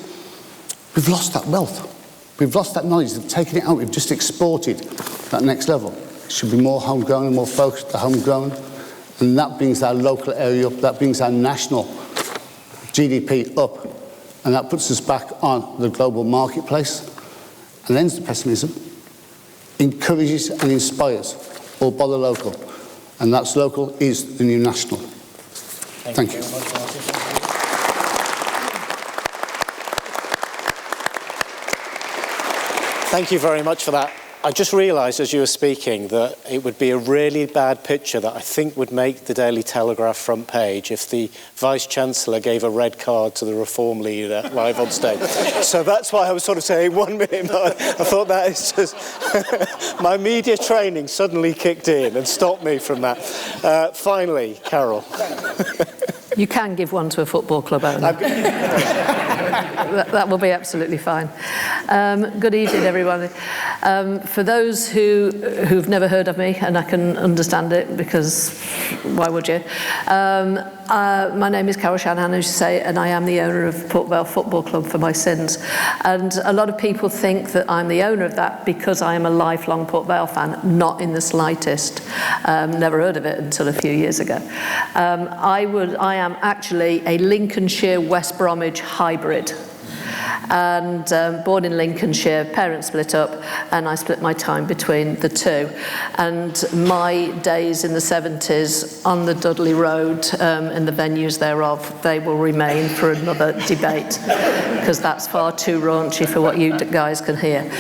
We've lost that wealth. We've lost that knowledge. They've taken it out. We've just exported that next level. It should be more homegrown and more focused on homegrown. And that brings our local area up. That brings our national GDP up. And that puts us back on the global marketplace and ends the pessimism, encourages and inspires all by the local. And that's local is the new national. Thank you. Very much, Martin. Thank you very much for that. I just realised as you were speaking that it would be a really bad picture that I think would make the Daily Telegraph front page if the Vice-Chancellor gave a red card to the Reform leader live on stage. So that's why I was sort of saying 1 minute, but I thought that is just... my media training suddenly kicked in and stopped me from that. Finally, Carol. You can give one to a football club owner. That will be absolutely fine. Good evening, everybody. For those who've never heard of me, and I can understand it because why would you? My name is Carol Shanahan, as you say, and I am the owner of Port Vale Football Club for my sins. And a lot of people think that I'm the owner of that because I am a lifelong Port Vale fan, not in the slightest. Never heard of it until a few years ago. I am actually a Lincolnshire West Bromwich hybrid. And born in Lincolnshire, parents split up, and I split my time between the two. And my days in the 70s on the Dudley Road and the venues thereof, they will remain for another debate, because that's far too raunchy for what you guys can hear.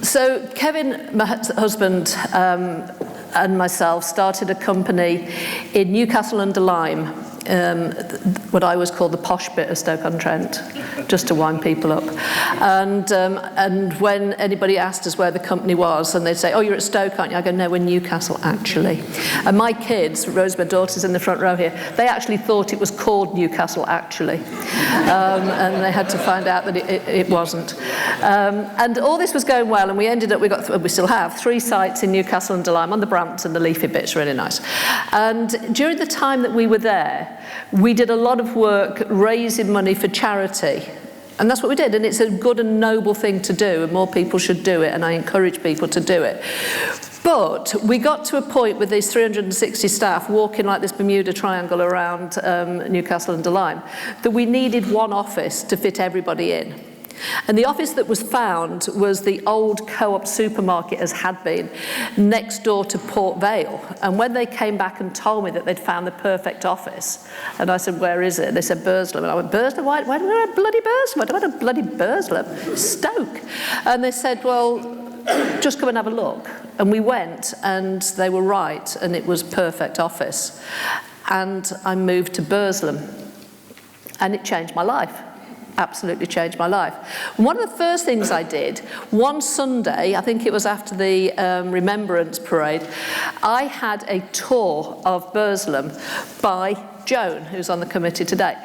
So Kevin, my husband, and myself started a company in Newcastle-under-Lyme, what I always call the posh bit of Stoke-on-Trent, just to wind people up. And when anybody asked us where the company was, and they'd say, "Oh, you're at Stoke, aren't you?" I go, "No, we're Newcastle, actually." And my kids, Rose, my daughter's in the front row here, they actually thought it was called Newcastle, actually. And they had to find out that it wasn't. And all this was going well, and we ended up, we still have 3 sites in Newcastle-under-Lyme, on the Brampton, the leafy bit's really nice. And during the time that we were there, we did a lot of work raising money for charity. And that's what we did, and it's a good and noble thing to do, and more people should do it, and I encourage people to do it. But we got to a point with these 360 staff walking like this Bermuda Triangle around Newcastle-under-Lyme that we needed one office to fit everybody in. And the office that was found was the old Co-op supermarket, as had been, next door to Port Vale. And when they came back and told me that they'd found the perfect office, and I said, "Where is it?" They said, "Burslem." And I went, "Burslem? Why do we have bloody Burslem? I don't want a bloody Burslem. Stoke." And they said, "Well, just come and have a look." And we went, and they were right, and it was perfect office. And I moved to Burslem, and it changed my life. Absolutely changed my life. One of the first things I did, one Sunday, I think it was after the Remembrance Parade, I had a tour of Burslem by Joan, who's on the committee today.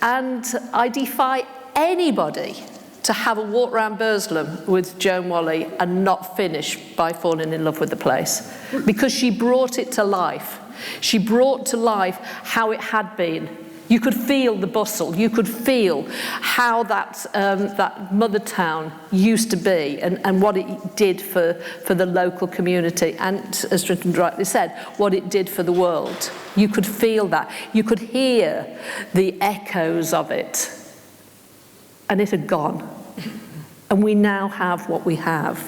And I defy anybody to have a walk around Burslem with Joan Walley and not finish by falling in love with the place, because she brought it to life. She brought to life how it had been. You could feel the bustle. You could feel how that mother town used to be, and what it did for the local community, and, as Tristram rightly said, what it did for the world. You could feel that. You could hear the echoes of it. And it had gone. And we now have what we have.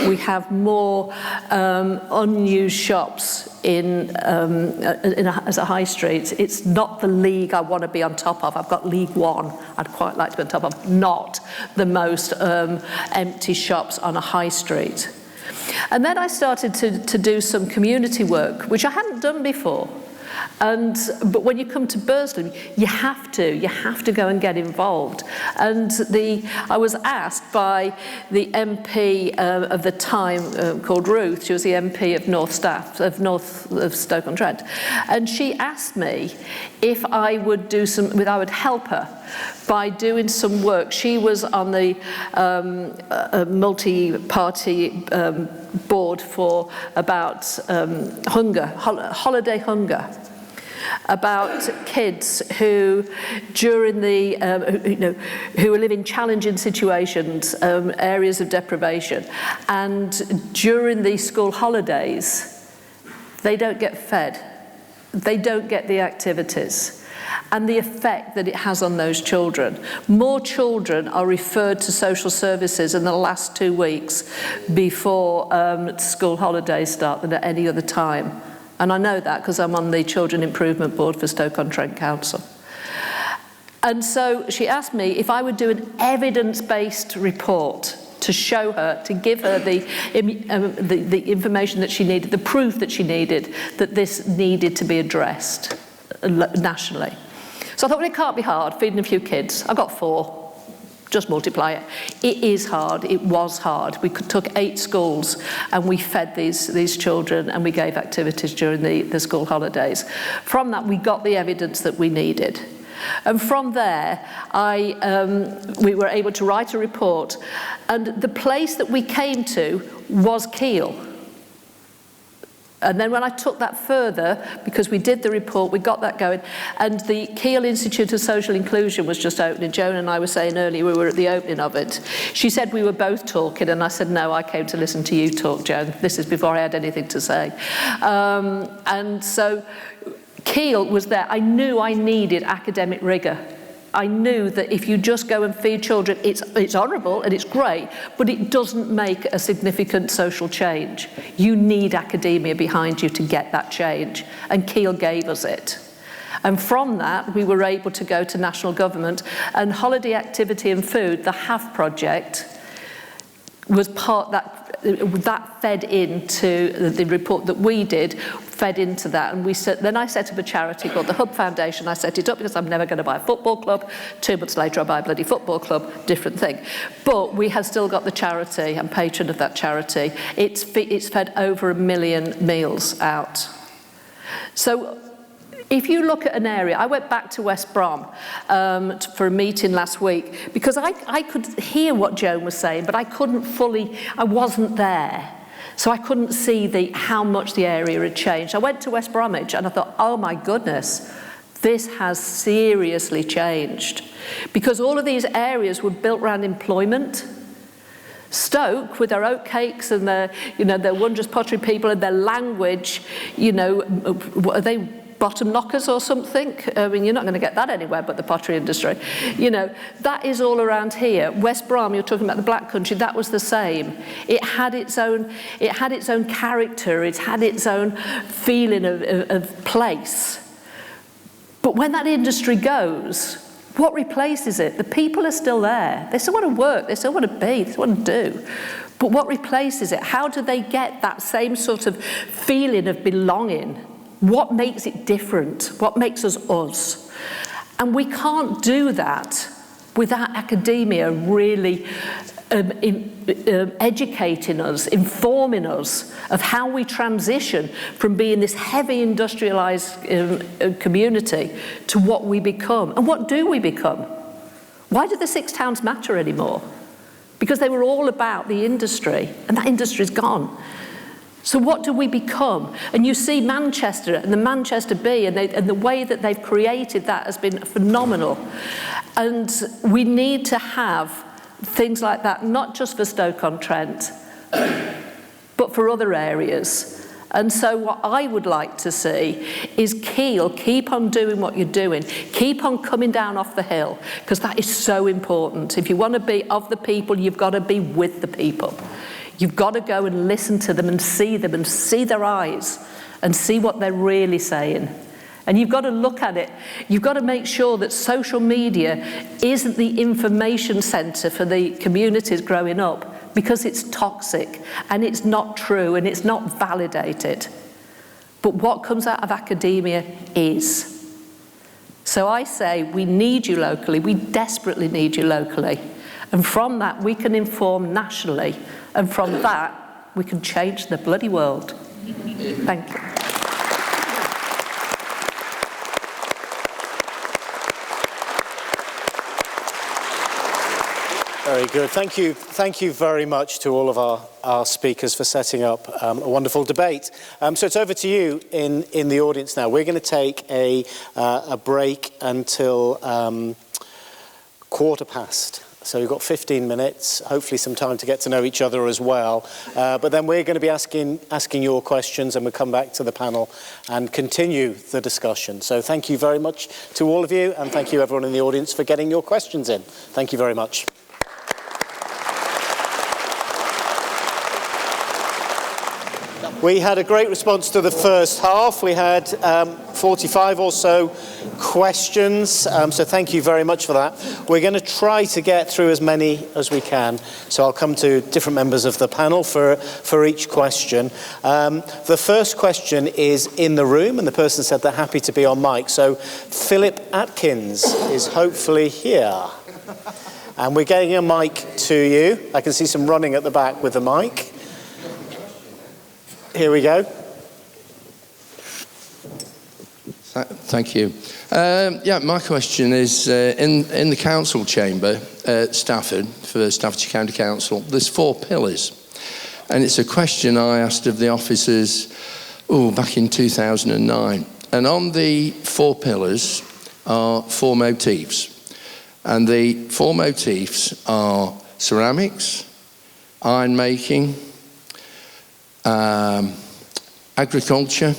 We have more unused shops as a high street. It's not the league I want to be on top of. I've got League One I'd quite like to be on top of, not the most empty shops on a high street. And then I started to do some community work, which I hadn't done before. But when you come to Burslem, you have to go and get involved. And I was asked by the MP of the time, called Ruth. She was the MP of North of Stoke-on-Trent, and she asked me if I would I would help her by doing some work. She was on the multi-party board for about holiday hunger, about kids who, during the, who live in challenging situations, areas of deprivation, and during the school holidays, they don't get fed, they don't get the activities, and the effect that it has on those children. More children are referred to social services in the last 2 weeks before school holidays start than at any other time. And I know that because I'm on the Children Improvement Board for Stoke-on-Trent Council. And so she asked me if I would do an evidence-based report to show her, to give her the information that she needed, the proof that she needed, that this needed to be addressed nationally. So I thought, well, it can't be hard, feeding a few kids. I've got 4. Just multiply it. It is hard. It was hard. We took 8 schools and we fed these children and we gave activities during the school holidays. From that, we got the evidence that we needed. And from there, we were able to write a report. And the place that we came to was Keele. And then when I took that further, because we did the report, we got that going, and the Keele Institute of Social Inclusion was just opening. Joan and I were saying earlier, we were at the opening of it. She said we were both talking, and I said, no, I came to listen to you talk, Joan. This is before I had anything to say. And so Keele was there. I knew I needed academic rigour. I knew that if you just go and feed children, it's honourable and it's great, but it doesn't make a significant social change. You need academia behind you to get that change, and Keele gave us it. And from that, we were able to go to national government, and Holiday Activity and Food, the HAF project, was part that fed into the report that we did, fed into that. And then I set up a charity called the Hub Foundation. I set it up because I'm never going to buy a football club. 2 months later, I buy a bloody football club, different thing. But we have still got the charity. I'm patron of that charity. It's fed over 1 million meals out. So if you look at an area, I went back to West Brom for a meeting last week because I could hear what Joan was saying, but I wasn't there. So I couldn't see how much the area had changed. I went to West Bromwich and I thought, oh my goodness, this has seriously changed. Because all of these areas were built around employment. Stoke, with their oat cakes and their wondrous pottery people and their language, what are they? Bottom knockers or something. I mean, you're not going to get that anywhere but the pottery industry. That is all around here. West Brom, you're talking about the Black Country, that was the same. It had its own character, it had its own feeling of place. But when that industry goes, what replaces it? The people are still there. They still want to work, they still want to be, they still want to do. But what replaces it? How do they get that same sort of feeling of belonging? What makes it different? What makes us us? And we can't do that without academia really educating us, informing us of how we transition from being this heavy industrialised community to what we become. And what do we become? Why do the 6 towns matter anymore? Because they were all about the industry, and that industry's gone. So what do we become? And you see Manchester and the Manchester Bee and the way that they've created that has been phenomenal. And we need to have things like that, not just for Stoke-on-Trent, but for other areas. And so what I would like to see is Keele, keep on doing what you're doing. Keep on coming down off the hill, because that is so important. If you want to be of the people, you've got to be with the people. You've got to go and listen to them and see their eyes and see what they're really saying. And you've got to look at it. You've got to make sure that social media isn't the information centre for the communities growing up, because it's toxic and it's not true and it's not validated. But what comes out of academia is. So I say we need you locally. We desperately need you locally. And from that, we can inform nationally. And from that, we can change the bloody world. Thank you. Very good. Thank you very much to all of our speakers for setting up a wonderful debate. So it's over to you in the audience now. We're going to take a break until past. So we've got 15 minutes, hopefully some time to get to know each other as well. But then we're going to be asking your questions, and we'll come back to the panel and continue the discussion. So thank you very much to all of you, and thank you everyone in the audience for getting your questions in. Thank you very much. We had a great response to the first half. We had 45 or so questions, so thank you very much for that. We're going to try to get through as many as we can, so I'll come to different members of the panel for each question. The first question is in the room, and the person said they're happy to be on mic. So Philip Atkins is hopefully here. And we're getting a mic to you. I can see some running at the back with the mic. Here we go. Thank you. My question is, in the council chamber at Stafford, for Staffordshire County Council, there's 4 pillars. And it's a question I asked of the officers back in 2009. And on the 4 pillars are 4 motifs. And the 4 motifs are ceramics, iron making, agriculture,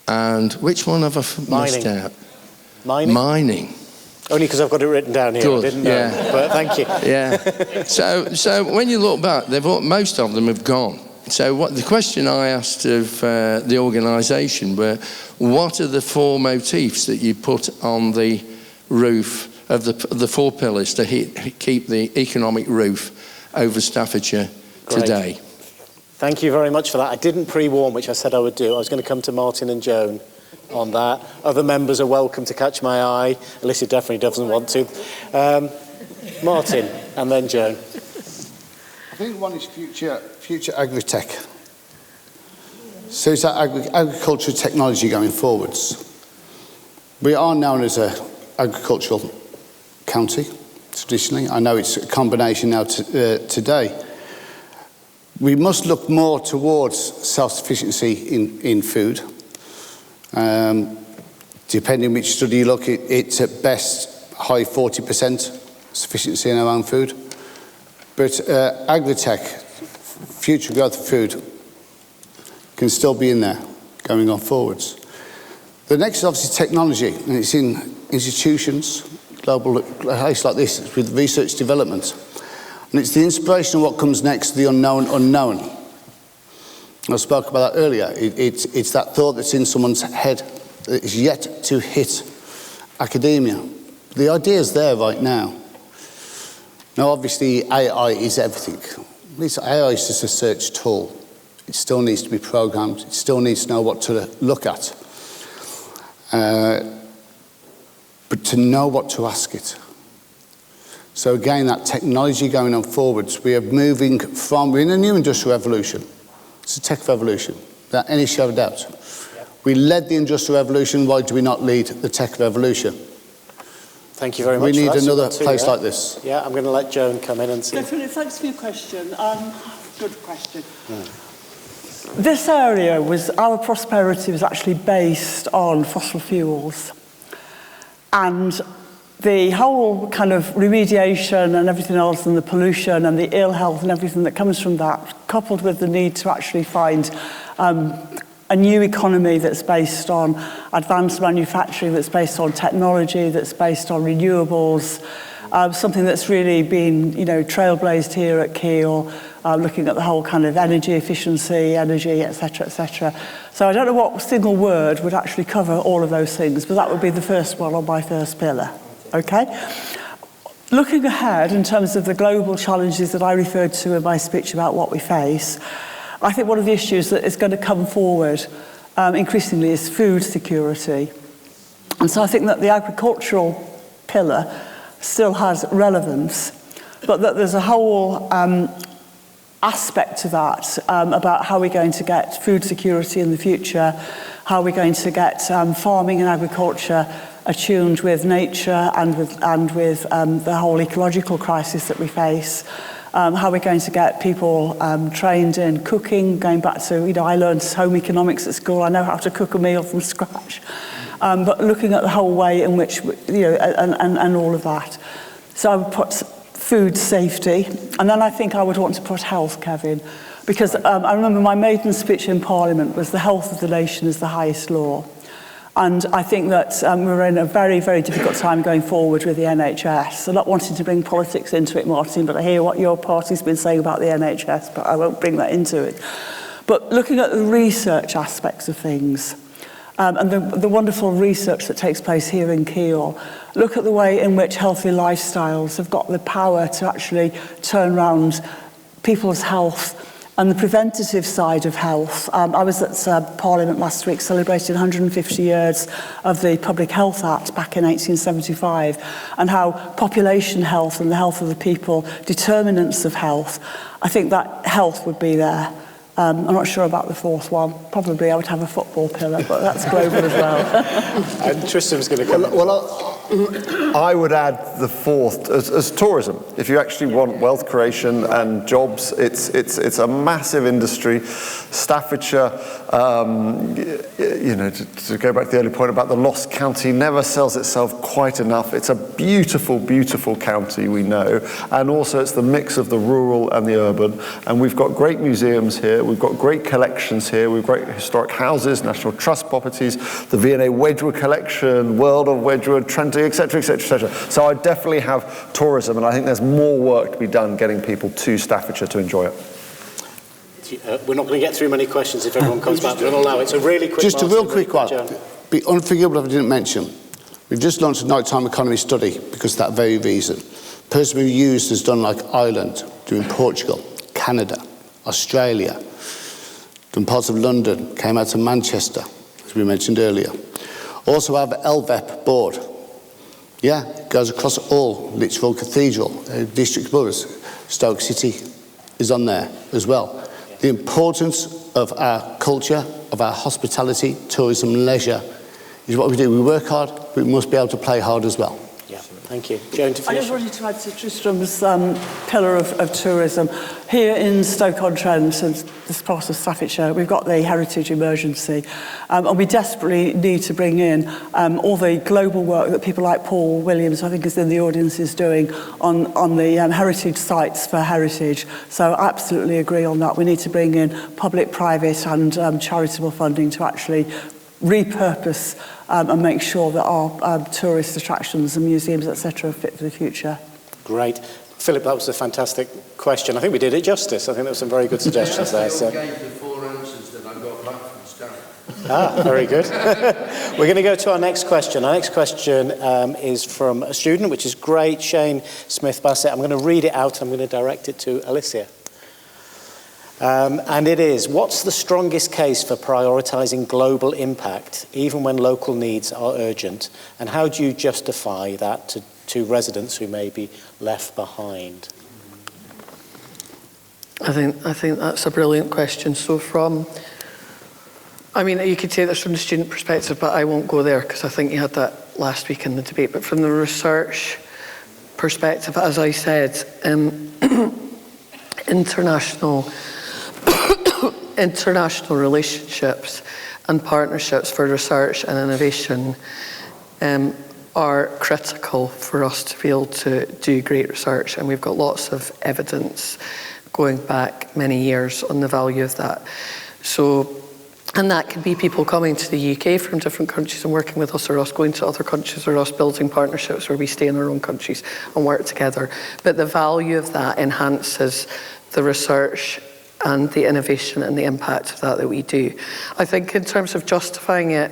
and which one have I missed out? Mining. Only because I've got it written down here. Good, I didn't know, yeah. But thank you. Yeah. So when you look back, most of them have gone. So the question I asked of the organisation were, what are the 4 motifs that you put on the roof of the 4 pillars to keep the economic roof over Staffordshire today? Thank you very much for that. I didn't pre-warn, which I said I would do. I was going to come to Martin and Joan on that. Other members are welcome to catch my eye. Alicia definitely doesn't want to. Martin, and then Joan. I think one is future agri-tech. So it's that agricultural technology going forwards. We are known as an agricultural county, traditionally. I know it's a combination now today. We must look more towards self-sufficiency in food. Depending which study you look at, it's at best high 40% sufficiency in our own food. But agri-tech, future growth of food, can still be in there going on forwards. The next is obviously technology, and it's in institutions, global place like this, with research development. And it's the inspiration of what comes next, the unknown. I spoke about that earlier. It's that thought that's in someone's head that is yet to hit academia. The idea is there right now. Now, obviously, AI is everything. AI is just a search tool. It still needs to be programmed. It still needs to know what to look at. But to know what to ask it. So again, that technology going on forwards, we are moving from, we're in a new industrial revolution. It's a tech revolution, without any shadow of doubt. We led the industrial revolution, why do we not lead the tech revolution? Thank you very much. We need another place like this. Yeah, I'm going to let Joan come in and see. Definitely, thanks for your question. Good question. This area our prosperity was actually based on fossil fuels. And the whole kind of remediation and everything else, and the pollution and the ill health and everything that comes from that, coupled with the need to actually find a new economy that's based on advanced manufacturing, that's based on technology, that's based on renewables, something that's really been, trailblazed here at Keele, looking at the whole kind of energy efficiency, energy, etc., etc. So I don't know what single word would actually cover all of those things, but that would be the first one on my first pillar. Okay? Looking ahead in terms of the global challenges that I referred to in my speech about what we face, I think one of the issues that is going to come forward increasingly is food security. And so I think that the agricultural pillar still has relevance, but that there's a whole aspect to that about how we're going to get food security in the future, how we're going to get farming and agriculture attuned with nature and with the whole ecological crisis that we face, how we're going to get people trained in cooking, going back to, I learned home economics at school, I know how to cook a meal from scratch, but looking at the whole way in which, and all of that. So I would put food safety, and then I think I would want to put health, Kevin, because I remember my maiden speech in Parliament was the health of the nation is the highest law. And I think that we're in a very, very difficult time going forward with the NHS. I'm not wanting to bring politics into it, Martin, but I hear what your party's been saying about the NHS, but I won't bring that into it. But looking at the research aspects of things, and the wonderful research that takes place here in Keele, look at the way in which healthy lifestyles have got the power to actually turn around people's health and the preventative side of health. I was at Parliament last week celebrating 150 years of the Public Health Act back in 1875, and how population health and the health of the people, determinants of health, I think that health would be there. I'm not sure about the fourth one. Probably I would have a football pillar, but that's global as well. And Tristram's going to come. I would add the fourth as tourism. If you actually want wealth creation and jobs, it's a massive industry. Staffordshire, to go back to the early point about the lost county, never sells itself quite enough. It's a beautiful, beautiful county, we know, and also it's the mix of the rural and the urban. And we've got great museums here. We've got great collections here. We've got great historic houses, National Trust properties, the V&A Wedgwood collection, World of Wedgwood, Trent, etc., etc., etc. So I definitely have tourism, and I think there's more work to be done getting people to Staffordshire to enjoy it. We're not going to get through many questions if everyone comes back. We're going to allow it. It's a really quick. Just a real quick one. Be unforgivable if I didn't mention. We've just launched a nighttime economy study because of that very reason. The person we used has done like Ireland, doing Portugal, Canada, Australia, done parts of London, came out to Manchester, as we mentioned earlier. Also have LVEP board. Yeah, goes across all Lichfield Cathedral, district boroughs. Stoke City is on there as well. The importance of our culture, of our hospitality, tourism, leisure, is what we do. We work hard, but we must be able to play hard as well. Yeah, thank you. Joan, to finish. I just wanted to add to Tristram's pillar of tourism. Here in Stoke-on-Trent and this part of Staffordshire, we've got the heritage emergency, and we desperately need to bring in all the global work that people like Paul Williams, I think is in the audience, is doing on the heritage sites for heritage. So I absolutely agree on that. We need to bring in public, private and charitable funding to actually repurpose and make sure that our tourist attractions and museums, etc., are fit for the future. Great. Philip, that was a fantastic question. I think we did it justice. I think there were some very good suggestions there. So. Gave the 4 answers that I got back from staff. Ah, very good. We're going to go to our next question. Our next question is from a student, which is great, Shane Smith-Bassett. I'm going to read it out. I'm going to direct it to Alicia. And it is, what's the strongest case for prioritising global impact, even when local needs are urgent? And how do you justify that to residents who may be left behind? I think that's a brilliant question. So you could say this from the student perspective, but I won't go there because I think you had that last week in the debate. But from the research perspective, as I said, international relationships and partnerships for research and innovation are critical for us to be able to do great research, and we've got lots of evidence going back many years on the value of that. And that can be people coming to the UK from different countries and working with us, or us going to other countries, or us building partnerships where we stay in our own countries and work together. But the value of that enhances the research and the innovation and the impact of that we do. I think in terms of justifying it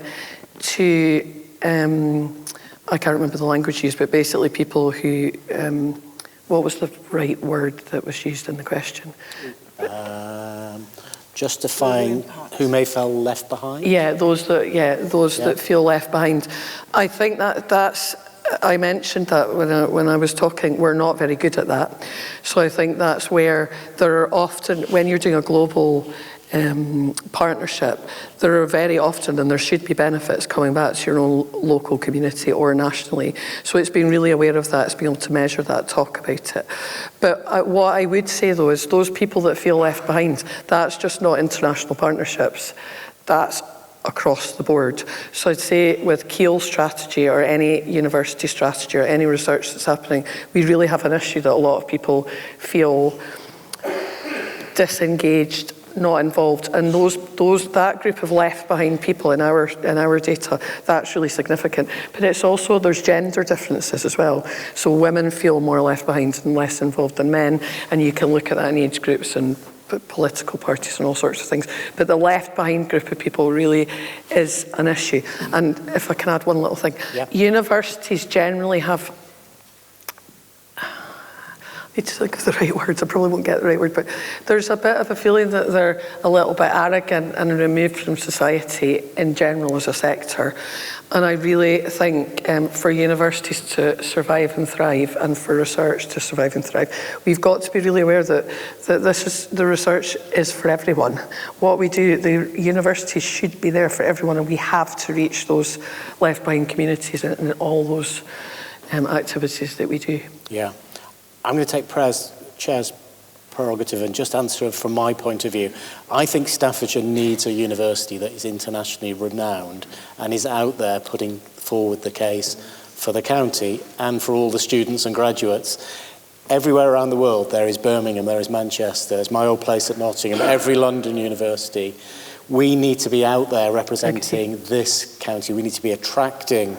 to, I can't remember the language used, but basically people who, what was the right word that was used in the question? Justifying who may feel left behind? Yeah, those that feel left behind. I think that's, I mentioned that when I was talking, we're not very good at that. So I think that's where there are often, when you're doing a global partnership, there are very often, and there should be benefits coming back to your own local community or nationally. So it's being really aware of that, it's being able to measure that, talk about it. But what I would say though is those people that feel left behind, that's just not international partnerships, that's across the board. So I'd say with Keele strategy or any university strategy or any research that's happening, we really have an issue that a lot of people feel disengaged, not involved, and that group of left behind people in our data, that's really significant. But it's also, there's gender differences as well. So women feel more left behind and less involved than men, and you can look at that in age groups and political parties and all sorts of things. But the left behind group of people really is an issue. And if I can add one little thing, universities generally have, I need to think of the right words, I probably won't get the right word, but there's a bit of a feeling that they're a little bit arrogant and removed from society in general as a sector. And I really think for universities to survive and thrive, and for research to survive and thrive, we've got to be really aware that the research is for everyone. What we do, the universities should be there for everyone, and we have to reach those left behind communities in all those activities that we do. Yeah. I'm going to take Chair's prerogative and just answer it from my point of view. I think Staffordshire needs a university that is internationally renowned and is out there putting forward the case for the county and for all the students and graduates. Everywhere around the world there is Birmingham, there is Manchester, there's my old place at Nottingham, every London university. We need to be out there representing this county. We need to be attracting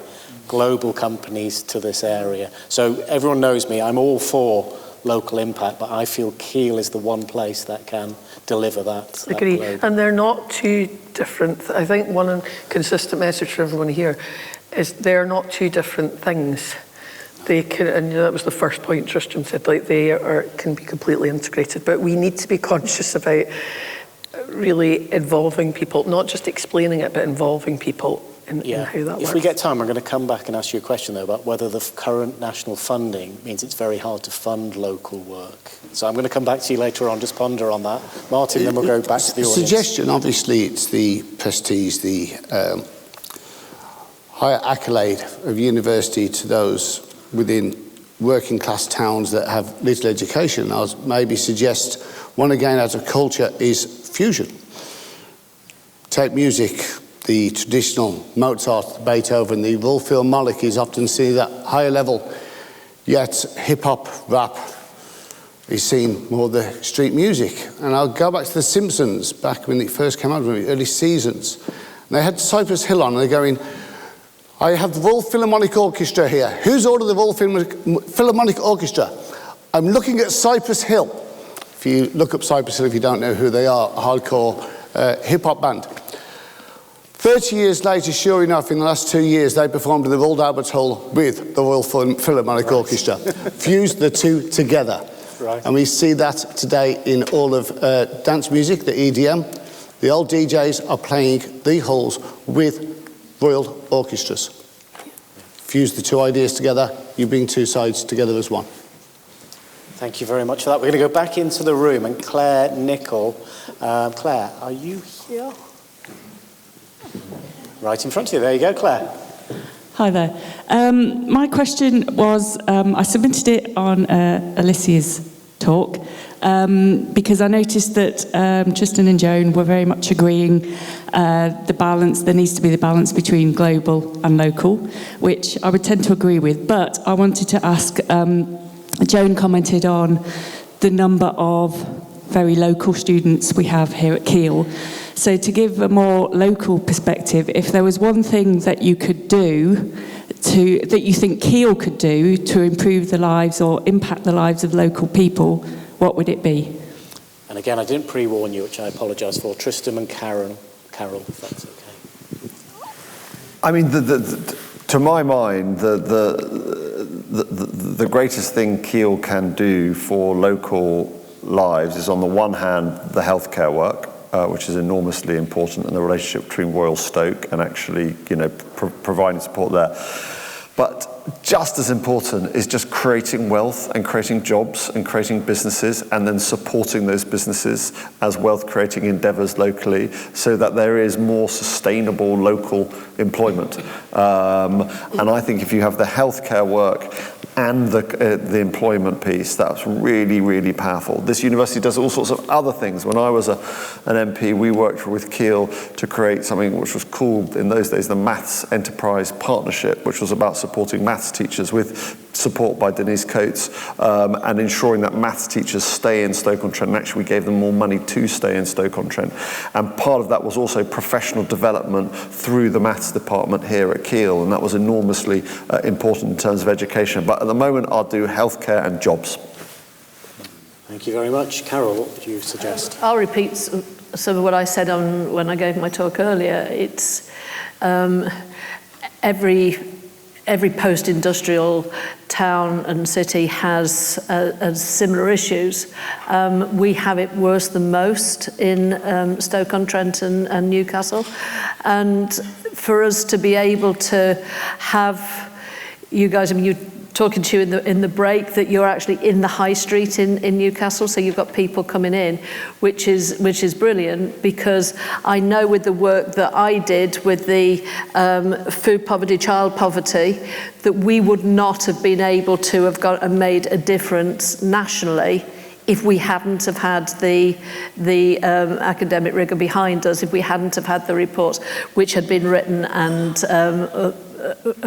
global companies to this area. So everyone knows me, I'm all for local impact, but I feel Keele is the one place that can deliver that. Agree, and they're not too different. I think one consistent message for everyone here is they're not two different things. They can, and that was the first point Tristram said, like can be completely integrated, but we need to be conscious about really involving people, not just explaining it, but involving people in how that works. If we get time, I'm going to come back and ask you a question, though, about whether the current national funding means it's very hard to fund local work. So I'm going to come back to you later on, just ponder on that. Martin, then we'll go back to the audience. Suggestion, obviously, it's the prestige, the higher accolade of university to those within working class towns that have little education. I'll maybe suggest one again out of culture is fusion. Take music. The traditional Mozart, Beethoven, the Philharmonic is often seen at that higher level, yet hip-hop, rap is seen more the street music. And I'll go back to The Simpsons, back when it first came out, in the early seasons. And they had Cypress Hill on, and they're going, I have the Royal Philharmonic Orchestra here. Who's ordered the Royal Philharmonic Orchestra? I'm looking at Cypress Hill. If you look up Cypress Hill, if you don't know who they are, a hardcore hip-hop band. 30 years later, sure enough, in the last 2 years, they performed in the Royal Albert Hall with the Royal Philharmonic Orchestra. Fused the two together. Right. And we see that today in all of dance music, the EDM. The old DJs are playing the halls with royal orchestras. Fuse the two ideas together, you bring two sides together as one. Thank you very much for that. We're going to go back into the room, and Claire Nichol. Claire, are you here? Right in front of you. There you go, Claire. Hi there. My question was, I submitted it on Alicia's talk because I noticed that Tristan and Joan were very much agreeing the balance, there needs to be the balance between global and local, which I would tend to agree with. But I wanted to ask, Joan commented on the number of very local students we have here at Keele. So to give a more local perspective, if there was one thing that you could do, that you think Keele could do to improve the lives or impact the lives of local people, what would it be? And again, I didn't pre-warn you, which I apologise for. Tristram and Carol, if that's okay. I mean, to my mind, the greatest thing Keele can do for local lives is, on the one hand, the healthcare work, which is enormously important, and the relationship between Royal Stoke and actually, providing support there. But just as important is just creating wealth and creating jobs and creating businesses, and then supporting those businesses as wealth-creating endeavours locally, so that there is more sustainable local employment. And I think if you have the healthcare work and the employment piece, that's really, really powerful. This university does all sorts of other things. When I was an MP, we worked with Keele to create something which was called, in those days, the Maths Enterprise Partnership, which was about supporting maths teachers with support by Denise Coates, and ensuring that maths teachers stay in Stoke-on-Trent. And actually, we gave them more money to stay in Stoke-on-Trent. And part of that was also professional development through the maths department here at Keele, and that was enormously important in terms of education. But at the moment, I'll do healthcare and jobs. Thank you very much. Carol, what would you suggest? I'll repeat some of what I said when I gave my talk earlier. It's every post-industrial town and city has similar issues. We have it worse than most in Stoke-on-Trent and Newcastle. And for us to be able to have you guys, you talking to you in the break that you're actually in the high street in Newcastle, so you've got people coming in, which is brilliant, because I know with the work that I did with the food poverty, child poverty, that we would not have been able to have made a difference nationally if we hadn't have had the academic rigour behind us, if we hadn't have had the reports which had been written and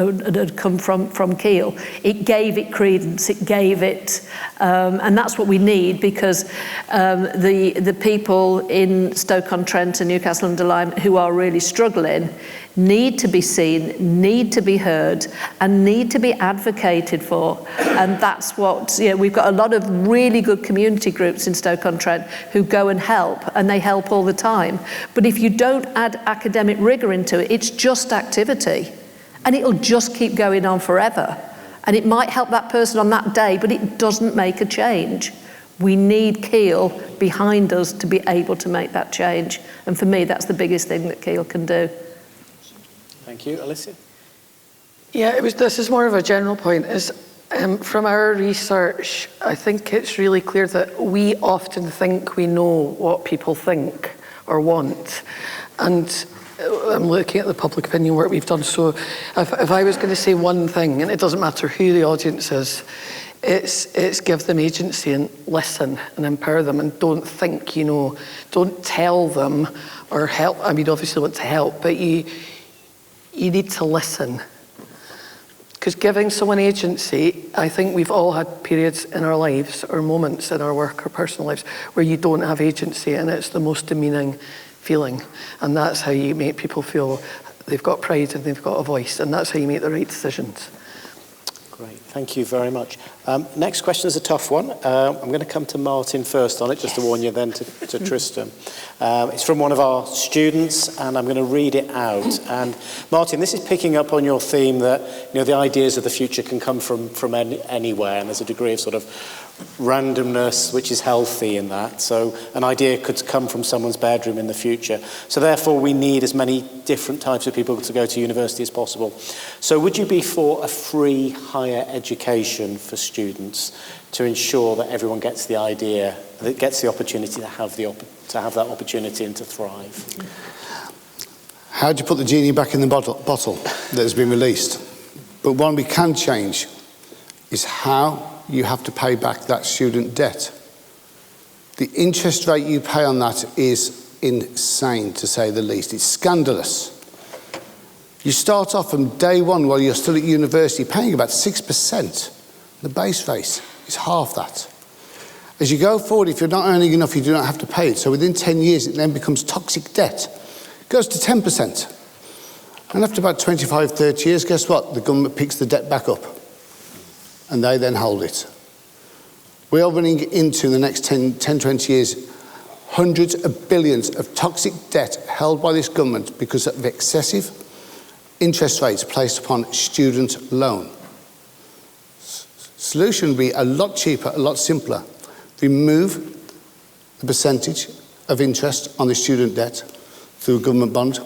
had come from Keele. It gave it credence, it gave it, and that's what we need, because the people in Stoke-on-Trent and Newcastle-under-Lyme who are really struggling need to be seen, need to be heard, and need to be advocated for. And that's what, we've got a lot of really good community groups in Stoke-on-Trent who go and help, and they help all the time. But if you don't add academic rigour into it, it's just activity. And it'll just keep going on forever. And it might help that person on that day, but it doesn't make a change. We need Keele behind us to be able to make that change. And for me, that's the biggest thing that Keele can do. Thank you. Alicia? Yeah, this is more of a general point. From our research, I think it's really clear that we often think we know what people think or want. And I'm looking at the public opinion work we've done. So if I was going to say one thing, and it doesn't matter who the audience is, it's give them agency and listen and empower them, and don't think, don't tell them or help. I mean, obviously want to help, but you need to listen. Because giving someone agency, I think we've all had periods in our lives or moments in our work or personal lives where you don't have agency, and it's the most demeaning feeling. And that's how you make people feel they've got pride and they've got a voice, and that's how you make the right decisions. Great, thank you very much. Next question is a tough one. I'm going to come to Martin first on it, just to warn you, then to Tristram. It's from one of our students, and I'm going to read it out. And Martin, this is picking up on your theme that the ideas of the future can come from anywhere, and there's a degree of sort of randomness which is healthy in that. So an idea could come from someone's bedroom in the future. So therefore we need as many different types of people to go to university as possible. So would you be for a free higher education for students to ensure that everyone gets the idea, that gets the opportunity to have that opportunity and to thrive? How do you put the genie back in the bottle that has been released? But one we can change is how you have to pay back that student debt. The interest rate you pay on that is insane, to say the least. It's scandalous. You start off from day one while you're still at university paying about 6%. The base rate is half that. As you go forward, if you're not earning enough, you do not have to pay it. So within 10 years, it then becomes toxic debt. It goes to 10%. And after about 25, 30 years, guess what? The government picks the debt back up, and they then hold it. We are running into the next 10, 20 years hundreds of billions of toxic debt held by this government because of excessive interest rates placed upon student loan. Solution would be a lot cheaper, a lot simpler. Remove the percentage of interest on the student debt through a government bond.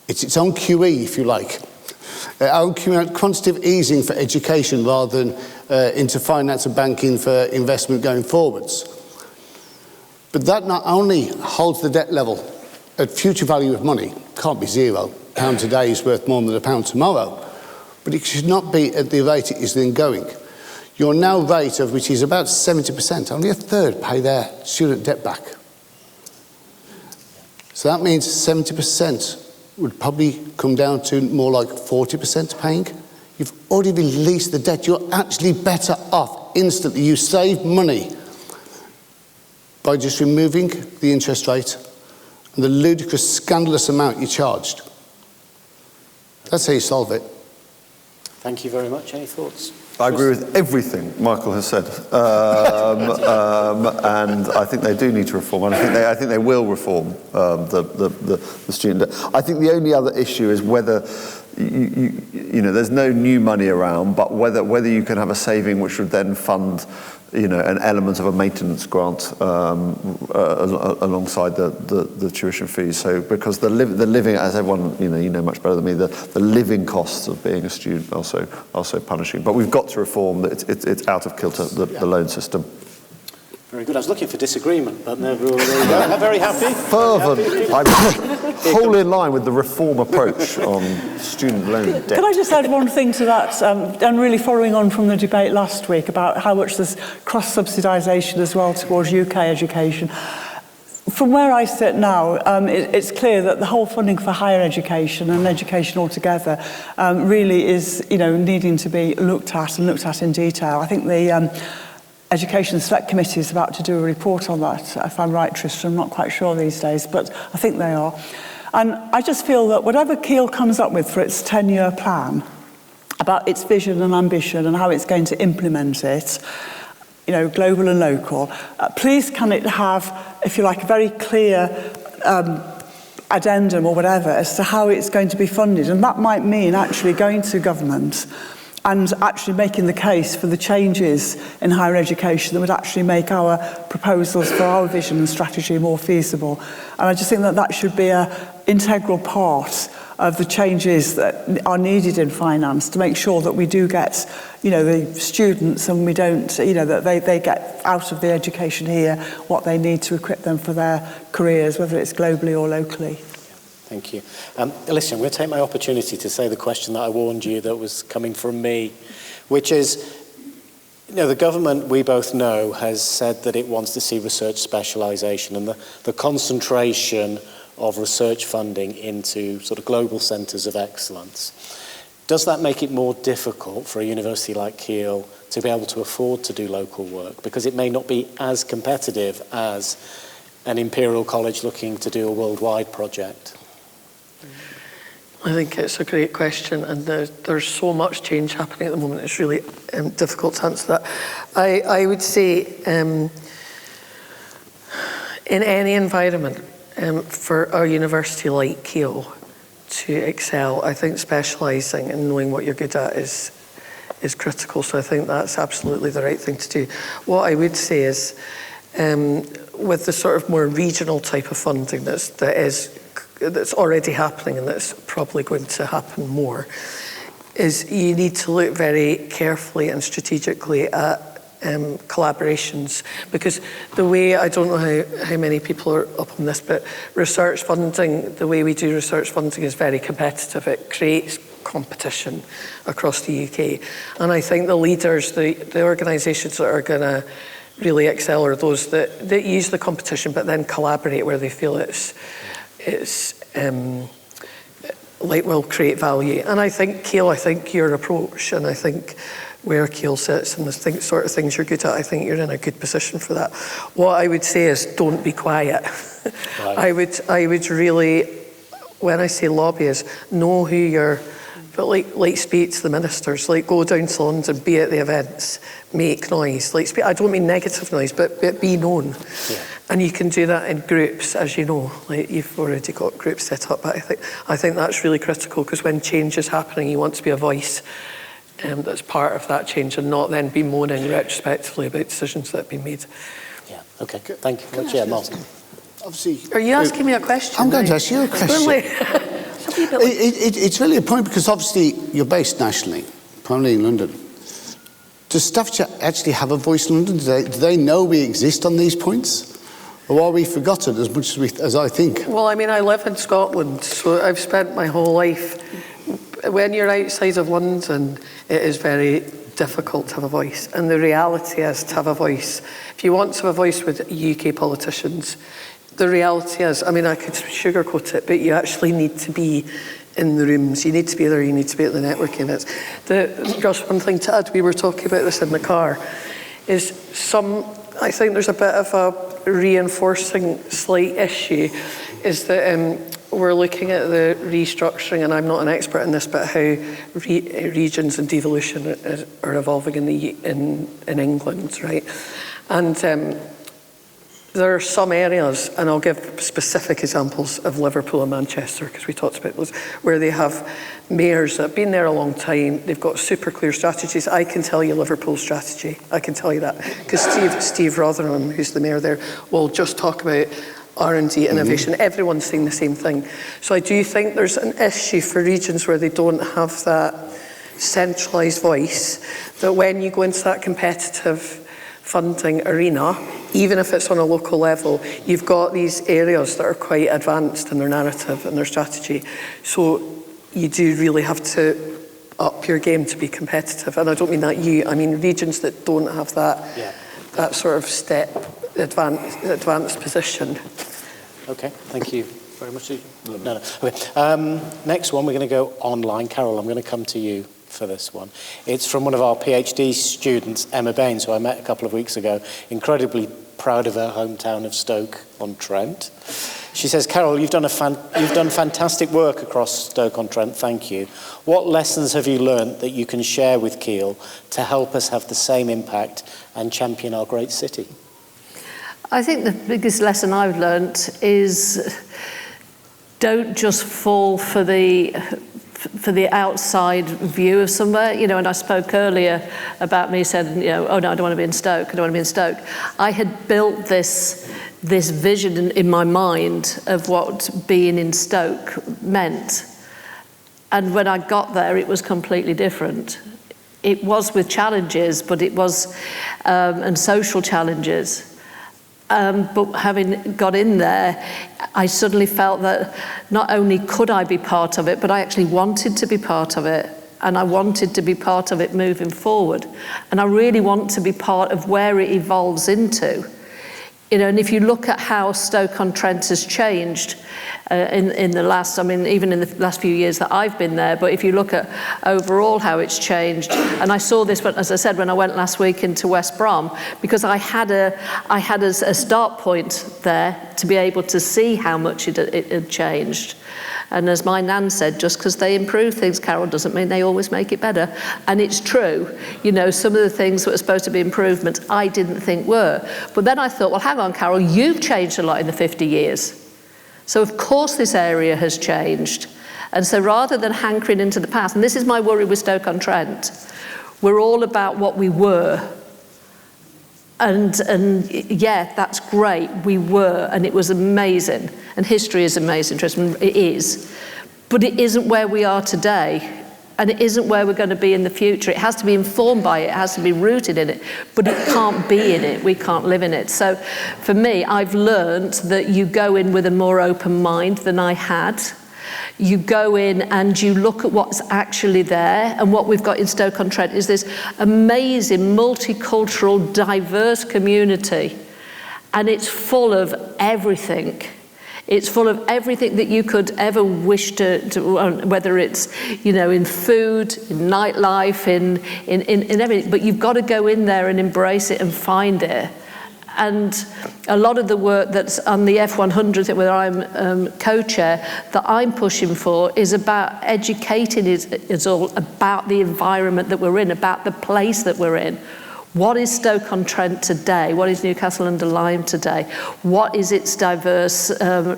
It's its own QE, if you like. Own quantitative easing for education rather than into finance and banking for investment going forwards. But that not only holds the debt level at future value of money, can't be zero, £1 today is worth more than £1 tomorrow, but it should not be at the rate it is then going. Your now rate of which is about 70%, only a third pay their student debt back. So that means 70% would probably come down to more like 40% paying. You've already released the debt. You're actually better off instantly. You save money by just removing the interest rate and the ludicrous, scandalous amount you charged. That's how you solve it. Thank you very much. Any thoughts? I agree with everything Michael has said, and I think they do need to reform. And I think they will reform the student debt. I think the only other issue is whether you know there's no new money around, but whether you can have a saving which would then fund an element of a maintenance grant alongside the tuition fees. So because the living, as everyone you know much better than me, the living costs of being a student are so punishing. But we've got to reform that. It's out of kilter the loan system. Very good. I was looking for disagreement, but no, I'm very happy. Fervent. I'm wholly in line with the reform approach on student loan debt. Can I just add one thing to that, and really following on from the debate last week about how much there's cross-subsidisation as well towards UK education. From where I sit now, it's clear that the whole funding for higher education and education altogether really is needing to be looked at in detail. I think the Education Select Committee is about to do a report on that, if I'm right, Tristram. I'm not quite sure these days, but I think they are. And I just feel that whatever Keele comes up with for its 10-year plan, about its vision and ambition and how it's going to implement it, global and local, please can it have, if you like, a very clear addendum or whatever as to how it's going to be funded. And that might mean actually going to government and actually making the case for the changes in higher education that would actually make our proposals for our vision and strategy more feasible. And I just think that should be an integral part of the changes that are needed in finance to make sure that we do get, the students and we don't, that they get out of the education here what they need to equip them for their careers, whether it's globally or locally. Thank you. Alicia, I'm going to take my opportunity to say the question that I warned you that was coming from me, which is, the government, we both know, has said that it wants to see research specialisation and the concentration of research funding into sort of global centres of excellence. Does that make it more difficult for a university like Keele to be able to afford to do local work because it may not be as competitive as an Imperial College looking to do a worldwide project? I think it's a great question, and there's so much change happening at the moment. It's really difficult to answer that. I would say in any environment for a university like Keele to excel, I think specialising and knowing what you're good at is critical. So I think that's absolutely the right thing to do. What I would say is with the sort of more regional type of funding that's already happening and that's probably going to happen more, is you need to look very carefully and strategically at collaborations, because the way, I don't know how many people are up on this, but research funding, the way we do research funding is very competitive. It creates competition across the UK, and I think the leaders, the organisations that are going to really excel are those that use the competition but then collaborate where they feel it's will create value. And I think Keele, your approach, and I think where Keele sits and the sort of things you're good at, I think you're in a good position for that. What I would say is don't be quiet. Right. I would really, when I say lobby, is know who your but like speak to the ministers, like go down to London, be at the events, make noise. Like speak, I don't mean negative noise, but be known. Yeah. And you can do that in groups, as you know. Like you've already got groups set up, but I think that's really critical, because when change is happening, you want to be a voice that's part of that change, and not then be moaning retrospectively about decisions that have been made. Yeah. Okay. Thank you very much. Yeah, Martin. Obviously, are you asking me a question? I'm going to ask you a question. It's really a point, because obviously you're based nationally, primarily in London. Does Staffordshire actually have a voice in London? Do they know we exist on these points? Or are we forgotten as much as I think? Well, I mean, I live in Scotland, so I've spent my whole life. When you're outside of London, it is very difficult to have a voice. And the reality is, to have a voice, if you want to have a voice with UK politicians, the reality is, I mean, I could sugarcoat it, but you actually need to be in the rooms. You need to be there, you need to be at the networking events. Just one thing to add, we were talking about this in the car, is I think there's a bit of a reinforcing slight issue, is that we're looking at the restructuring, and I'm not an expert in this, but how regions and devolution are evolving in England, right? And there are some areas, and I'll give specific examples of Liverpool and Manchester, because we talked about those, where they have mayors that have been there a long time. They've got super clear strategies. I can tell you Liverpool's strategy. I can tell you that, because Steve Rotherham, who's the mayor there, will just talk about R&D, innovation. Everyone's saying the same thing. So I do think there's an issue for regions where they don't have that centralised voice, that when you go into that competitive funding arena, even if it's on a local level, you've got these areas that are quite advanced in their narrative and their strategy. So you do really have to up your game to be competitive. And I don't mean that I mean regions that don't have that, that sort of step, advanced position. Okay, thank you very much. No. Okay. Next one, we're going to go online. Carol, I'm going to come to you for this one. It's from one of our PhD students, Emma Baines, who I met a couple of weeks ago. Incredibly proud of her hometown of Stoke-on-Trent. She says, Carol, you've done fantastic work across Stoke-on-Trent. Thank you. What lessons have you learned that you can share with Keele to help us have the same impact and champion our great city? I think the biggest lesson I've learnt is don't just fall for the outside view of somewhere, and I spoke earlier about me saying, oh no, I don't want to be in Stoke, I don't want to be in Stoke. I had built this vision in my mind of what being in Stoke meant. And when I got there, it was completely different. It was with challenges, but it was, and social challenges. But having got in there, I suddenly felt that not only could I be part of it, but I actually wanted to be part of it. And I wanted to be part of it moving forward. And I really want to be part of where it evolves into. And if you look at how Stoke-on-Trent has changed in the last, even in the last few years that I've been there, but if you look at overall how it's changed, and I saw this, as I said, when I went last week into West Brom, because I had a start point there to be able to see how much it had changed. And as my nan said, just because they improve things, Carol, doesn't mean they always make it better. And it's true. Some of the things that were supposed to be improvements, I didn't think were. But then I thought, well, hang on, Carol, you've changed a lot in the 50 years. So of course this area has changed. And so rather than hankering into the past, and this is my worry with Stoke-on-Trent, we're all about what we were. And yeah, that's great, we were, and it was amazing. And history is amazing, Tristram, it is. But it isn't where we are today, and it isn't where we're going to be in the future. It has to be informed by it, it has to be rooted in it, but it can't be in it, we can't live in it. So for me, I've learned that you go in with a more open mind than I had. You go in and you look at what's actually there, and what we've got in Stoke-on-Trent is this amazing multicultural, diverse community, and it's full of everything. It's full of everything that you could ever wish to whether it's in food, in nightlife, in everything. But you've got to go in there and embrace it and find it. And a lot of the work that's on the F100, where I'm co-chair, that I'm pushing for is about educating us all about the environment that we're in, about the place that we're in. What is Stoke-on-Trent today? What is Newcastle-under-Lyme today? What is its diverse, how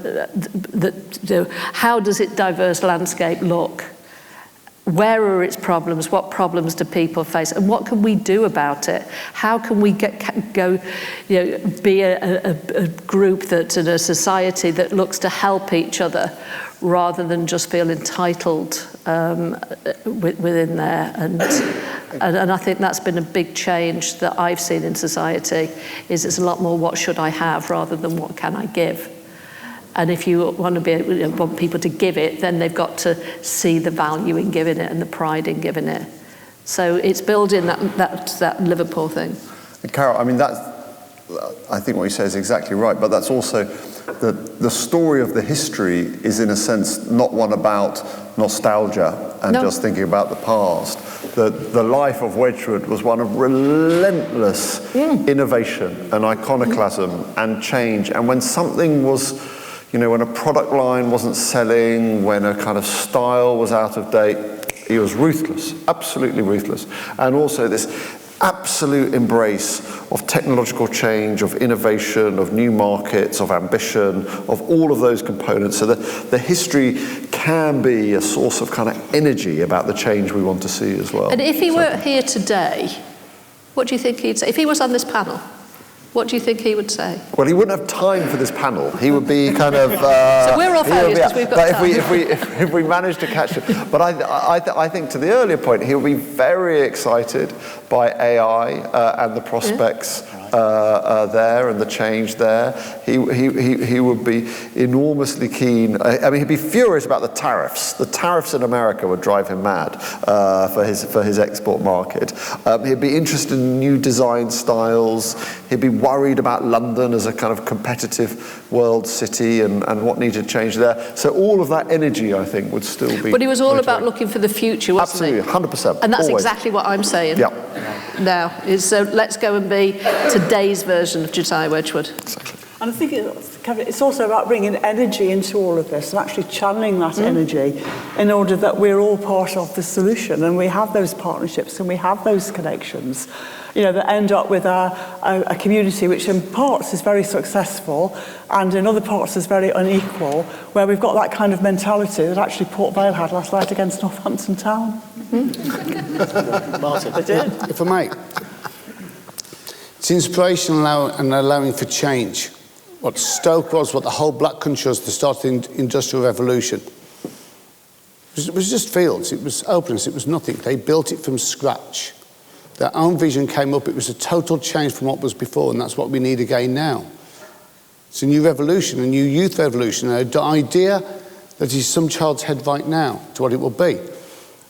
does its diverse landscape look? Where are its problems? What problems do people face? And what can we do about it? How can we be a group that, in a society that looks to help each other rather than just feel entitled within there? And I think that's been a big change that I've seen in society, is it's a lot more what should I have rather than what can I give. And if you want people to give it, then they've got to see the value in giving it and the pride in giving it. So it's building that Liverpool thing. And Carol, I mean, I think what you say is exactly right, but that's also the story of the history is, in a sense, not one about nostalgia and just thinking about the past. The life of Wedgwood was one of relentless innovation and iconoclasm and change. And when something was, when a product line wasn't selling, when a kind of style was out of date, he was ruthless, absolutely ruthless. And also this absolute embrace of technological change, of innovation, of new markets, of ambition, of all of those components. So the history can be a source of kind of energy about the change we want to see as well. And if he were here today, what do you think he'd say? If he was on this panel, what do you think he would say? Well, he wouldn't have time for this panel. He would be kind of... so we're all failures because we've got time. If we manage to catch him. But I think to the earlier point, he'll be very excited by AI and the prospects there and the change there. He would be enormously keen. I mean, he'd be furious about the tariffs. The tariffs in America would drive him mad for his export market. He'd be interested in new design styles. He'd be worried about London as a kind of competitive world city and what needed to change there. So all of that energy, I think, would still be... But he was all about looking for the future, wasn't he? Absolutely, 100%. And that's always. Exactly what I'm saying. Yeah. Now, so let's go and be today's version of Josiah Wedgwood. Exactly. And I think it's also about bringing energy into all of this and actually channeling that energy in order that we're all part of the solution and we have those partnerships and we have those connections, that end up with a community which in parts is very successful and in other parts is very unequal, where we've got that kind of mentality that actually Port Vale had last night against Northampton Town. Martin. They did. If I may, it's inspirational and allowing for change. What Stoke was, what the whole Black Country was, the start of the Industrial Revolution. It was just fields, it was openness, it was nothing. They built it from scratch. Their own vision came up, it was a total change from what was before, and that's what we need again now. It's a new revolution, a new youth revolution, an idea that is some child's head right now to what it will be.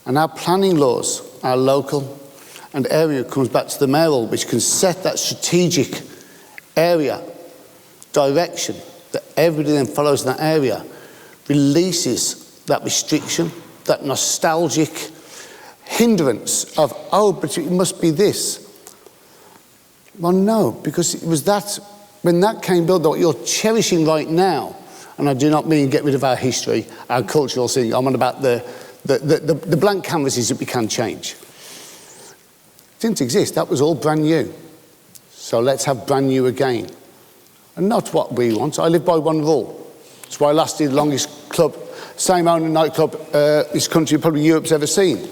And our planning laws, our local and area, comes back to the mayoral, which can set that strategic area direction that everybody then follows in that area, releases that restriction, that nostalgic hindrance of, but it must be this. Well, no, because it was that, when that came built, what you're cherishing right now, and I do not mean get rid of our history, our cultural thing, I'm on about the blank canvases that we can change. It didn't exist, that was all brand new. So let's have brand new again. And not what we want. I live by one rule. It's why I lasted the longest club, same owner nightclub this country, probably Europe's ever seen.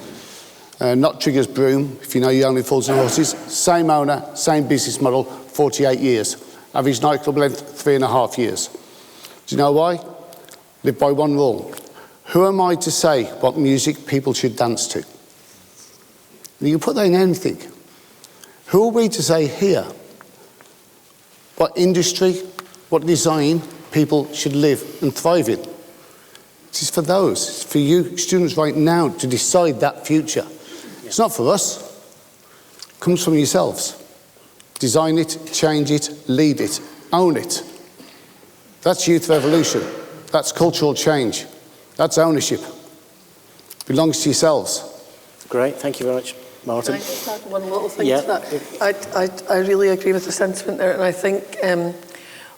Not Trigger's Broom, if you know you only Fools and Horses. Same owner, same business model, 48 years. Average nightclub length, 3.5 years. Do you know why? Live by one rule. Who am I to say what music people should dance to? And you can put that in anything. Who are we to say here what industry, what design people should live and thrive in? It is for those, it's for you students right now to decide that future. It's not for us. It comes from yourselves. Design it, change it, lead it, own it. That's youth revolution. That's cultural change. That's ownership. It belongs to yourselves. Great, thank you very much. Martin? Can I just add one little thing Yeah. to that? I really agree with the sentiment there, and I think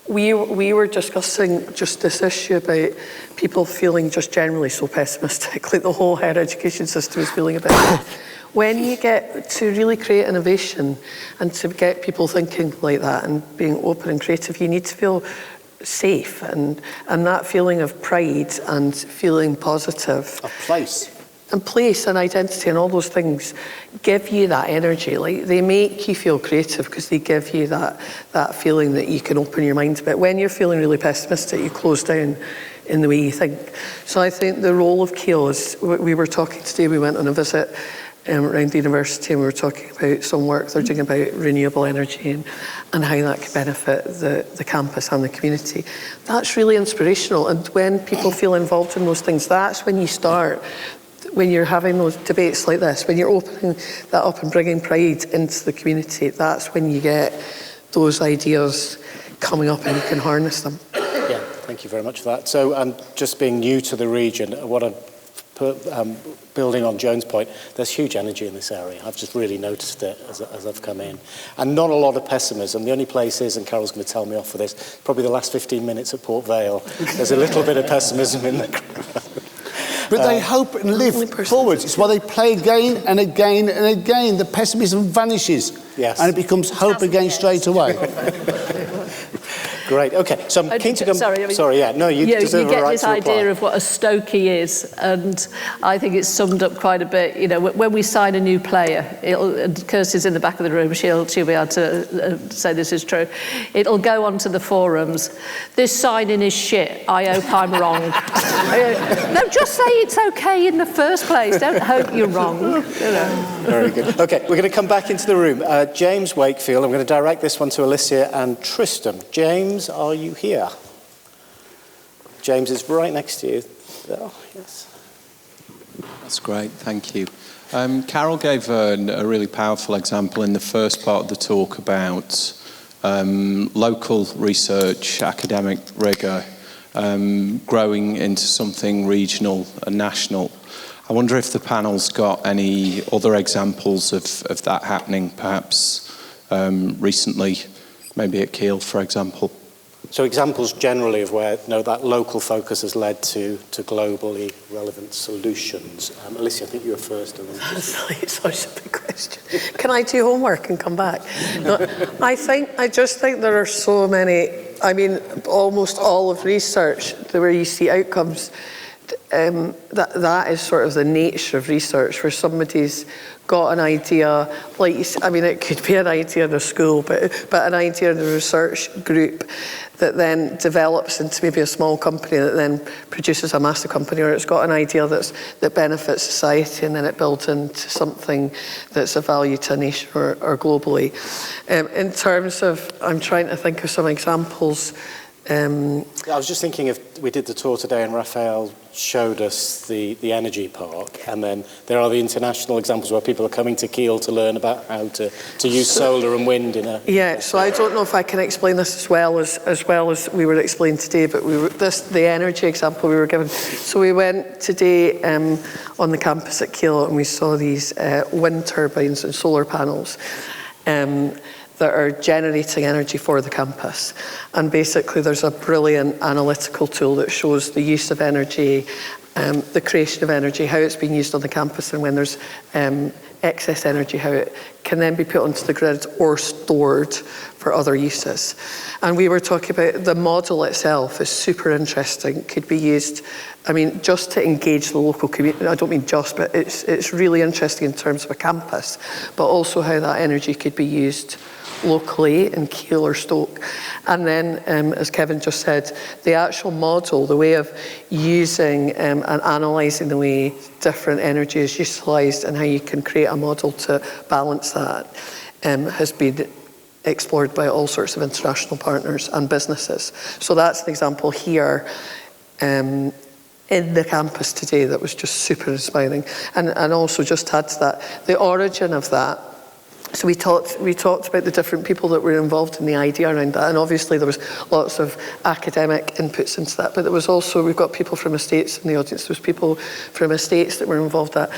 we were discussing just this issue about people feeling just generally so pessimistic, like the whole higher education system is feeling about it. When you get to really create innovation and to get people thinking like that and being open and creative, you need to feel safe, and that feeling of pride and feeling positive. A place. And place and identity and all those things give you that energy. Like, they make you feel creative because they give you that feeling that you can open your mind a bit. When you're feeling really pessimistic, you close down in the way you think. So I think the role of Keele is, we were talking today, we went on a visit around the university, and we were talking about some work they're doing about renewable energy and how that could benefit the campus and the community. That's really inspirational. And when people feel involved in those things, that's when you start. When you're having those debates like this, when you're opening that up and bringing pride into the community, that's when you get those ideas coming up and you can harness them. Yeah, thank you very much for that. So, just being new to the region, what I'm building on Joan's point, there's huge energy in this area. I've just really noticed it as I've come in. And not a lot of pessimism. The only place is, and Carol's going to tell me off for this, probably the last 15 minutes at Port Vale. There's a little bit of pessimism in the crowd. But they hope and live forwards. It's why they play again and again and again. The pessimism vanishes. Yes. And it becomes hope again straight away. Great. Okay. So I'm keen to come. Sorry, yeah. No, you deserve you get a right this to reply. idea of what a Stokey is, and I think it's summed up quite a bit. You know, when we sign a new player, and Kirsty's in the back of the room, she'll be able to say this is true. It'll go onto the forums. This signing is shit. I hope I'm wrong. No, just say it's okay in the first place. Don't hope you're wrong. You know. Very good. Okay, we're going to come back into the room. James Wakefield, I'm going to direct this one to Alicia and Tristram. James, are you here? James is right next to you. Oh, yes. That's great, thank you. Carol gave a really powerful example in the first part of the talk about local research, academic rigour, growing into something regional and national. I wonder if the panel's got any other examples of that happening, perhaps recently, maybe at Keele, for example. So examples generally of where that local focus has led to globally relevant solutions. Alicia, I think you were first. It's such a big question. Can I do homework and come back? No, I just think there are so many. I mean, almost all of research where you see outcomes. That is sort of the nature of research, where somebody's got an idea, like, I mean, it could be an idea in a school, but an idea in a research group that then develops into maybe a small company that then produces a massive company, or it's got an idea that benefits society, and then it builds into something that's of value to a nation or globally. In terms of, I'm trying to think of some examples. I was just thinking if we did the tour today and Raphael showed us the energy park, and then there are the international examples where people are coming to Keele to learn about how to use solar and wind in a... Yeah, so I don't know if I can explain this as well as we were explained today, but the energy example we were given. So we went today on the campus at Keele, and we saw these wind turbines and solar panels that are generating energy for the campus. And basically there's a brilliant analytical tool that shows the use of energy, the creation of energy, how it's being used on the campus, and when there's excess energy, how it can then be put onto the grid or stored for other uses. And we were talking about the model itself is super interesting, could be used, I mean, just to engage the local community. I don't mean just, but it's really interesting in terms of a campus, but also how that energy could be used locally in Keele or Stoke. And then, as Kevin just said, the actual model, the way of using and analysing the way different energy is utilised and how you can create a model to balance that has been explored by all sorts of international partners and businesses. So that's an example here in the campus today that was just super inspiring. And also just to add to that, the origin of that So we talked about the different people that were involved in the idea around that, and obviously there was lots of academic inputs into that, but there was also, we've got people from estates in the audience, there was people from estates that were involved, that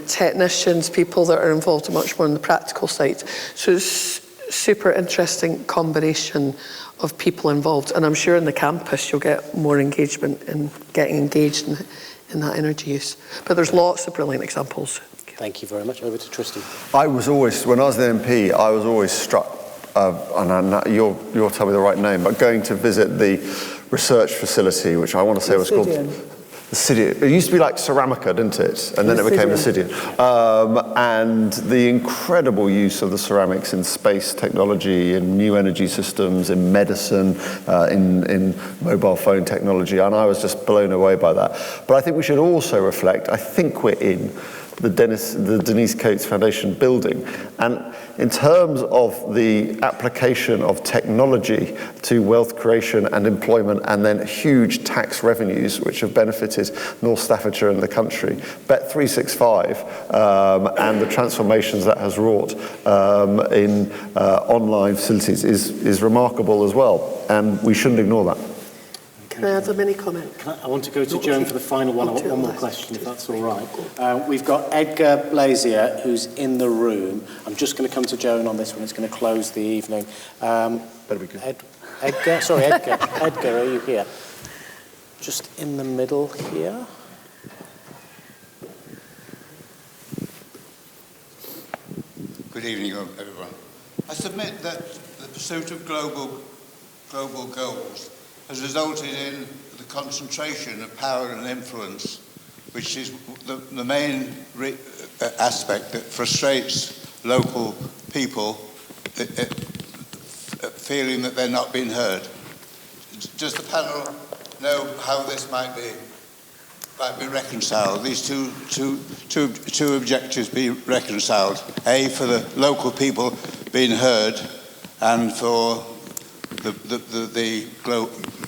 technicians, people that are involved much more on the practical side. So it's super interesting combination of people involved, and I'm sure in the campus you'll get more engagement in getting engaged in that energy use. But there's lots of brilliant examples. Thank you very much. Over to Tristram. I was always, when I was the MP, I was always struck, and you'll tell me the right name, but going to visit the research facility, which I want to say was called the Cidian. It used to be like Ceramica, didn't it? And then it became the Cidian. And the incredible use of the ceramics in space technology, in new energy systems, in medicine, in mobile phone technology, and I was just blown away by that. But I think we should also reflect, I think we're in the Denise Coates Foundation building. And in terms of the application of technology to wealth creation and employment, and then huge tax revenues which have benefited North Staffordshire and the country, Bet365 and the transformations that has wrought in online facilities is remarkable as well, and we shouldn't ignore that. Can I add a mini comment? I want to go to Joan for the final one. I want one more question, if that's all right. We've got Edgar Blazier, who's in the room. I'm just going to come to Joan on this one. It's going to close the evening. Better be good. Edgar, sorry, Edgar. Edgar, are you here? Just in the middle here. Good evening, everyone. I submit that the pursuit of global goals has resulted in the concentration of power and influence, which is the main aspect that frustrates local people, feeling that they're not being heard. Does the panel know how this might be reconciled? These two objectives be reconciled: A, for the local people being heard, and for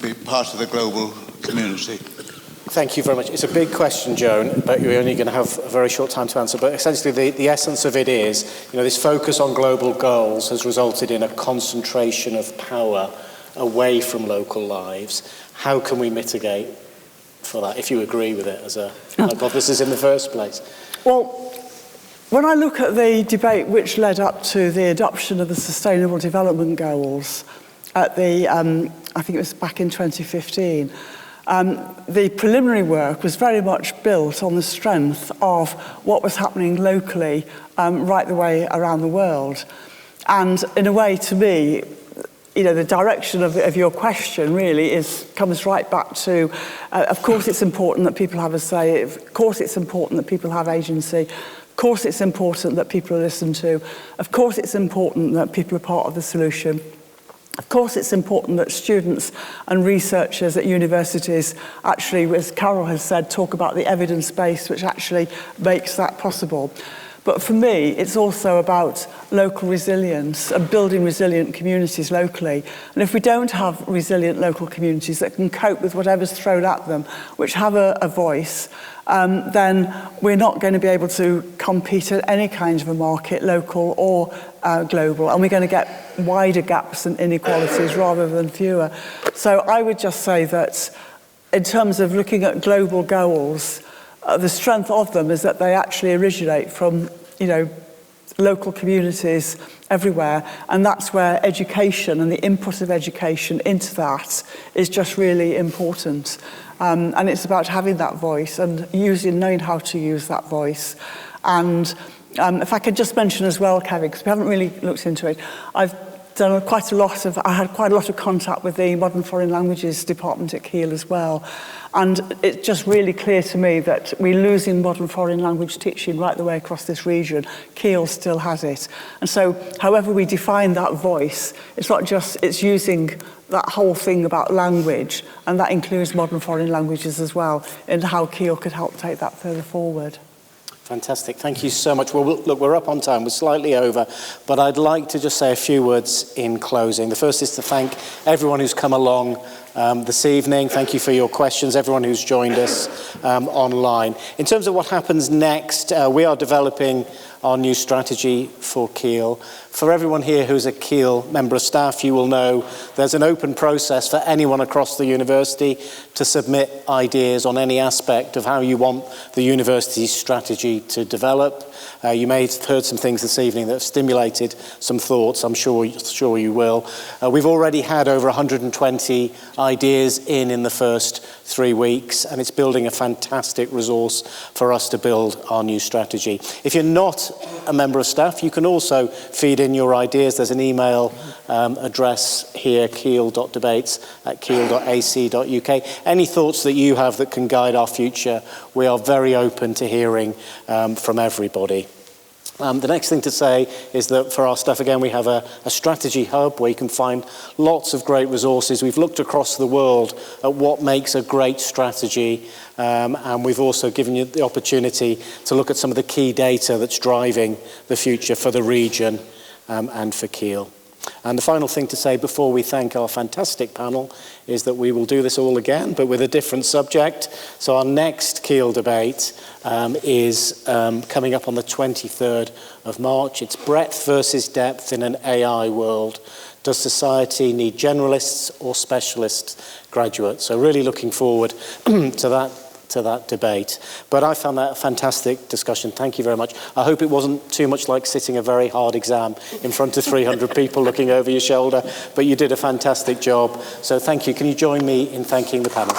be part of the global community. Thank you very much. It's a big question, Joan, but you're only going to have a very short time to answer. But essentially, the essence of it is, this focus on global goals has resulted in a concentration of power away from local lives. How can we mitigate for that, if you agree with it as a hypothesis in the first place? Well, when I look at the debate which led up to the adoption of the Sustainable Development Goals at the, I think it was back in 2015, the preliminary work was very much built on the strength of what was happening locally right the way around the world. And in a way, to me, the direction of your question really comes right back to, of course it's important that people have a say, of course it's important that people have agency, of course it's important that people are listened to, of course it's important that people are part of the solution. Of course, it's important that students and researchers at universities actually, as Carol has said, talk about the evidence base which actually makes that possible. But for me, it's also about local resilience and building resilient communities locally. And if we don't have resilient local communities that can cope with whatever's thrown at them, which have a voice, then we're not going to be able to compete at any kind of a market, local or global, and we're going to get wider gaps and inequalities rather than fewer. So I would just say that in terms of looking at global goals, the strength of them is that they actually originate from, local communities everywhere, and that's where education and the input of education into that is just really important. And it's about having that voice and knowing how to use that voice. And if I could just mention as well, Kevin, because we haven't really looked into it, I had quite a lot of contact with the Modern Foreign Languages department at Keele as well. And it's just really clear to me that we're losing modern foreign language teaching right the way across this region. Keele still has it. And so however we define that voice, it's using that whole thing about language, and that includes modern foreign languages as well, and how Keele could help take that further forward. Fantastic. Thank you so much. Well, look, we're up on time. We're slightly over, but I'd like to just say a few words in closing. The first is to thank everyone who's come along this evening. Thank you for your questions, everyone who's joined us online. In terms of what happens next, we are developing our new strategy for Keele. For everyone here who's a Keele member of staff, you will know there's an open process for anyone across the university to submit ideas on any aspect of how you want the university's strategy to develop. You may have heard some things this evening that have stimulated some thoughts. I'm sure you will. We've already had over 120 ideas in the first 3 weeks, and it's building a fantastic resource for us to build our new strategy. If you're not a member of staff, you can also feed in your ideas. There's an email address here, keele.debates@keele.ac.uk. Any thoughts that you have that can guide our future, we are very open to hearing from everybody. The next thing to say is that for our staff, again, we have a strategy hub where you can find lots of great resources. We've looked across the world at what makes a great strategy, and we've also given you the opportunity to look at some of the key data that's driving the future for the region and for Keele. And the final thing to say before we thank our fantastic panel is that we will do this all again, but with a different subject. So our next Keele debate is coming up on the 23rd of March. It's breadth versus depth in an AI world. Does society need generalists or specialist graduates? So really looking forward to that debate. But I found that a fantastic discussion. Thank you very much. I hope it wasn't too much like sitting a very hard exam in front of 300 people looking over your shoulder, but you did a fantastic job. So thank you. Can you join me in thanking the panel?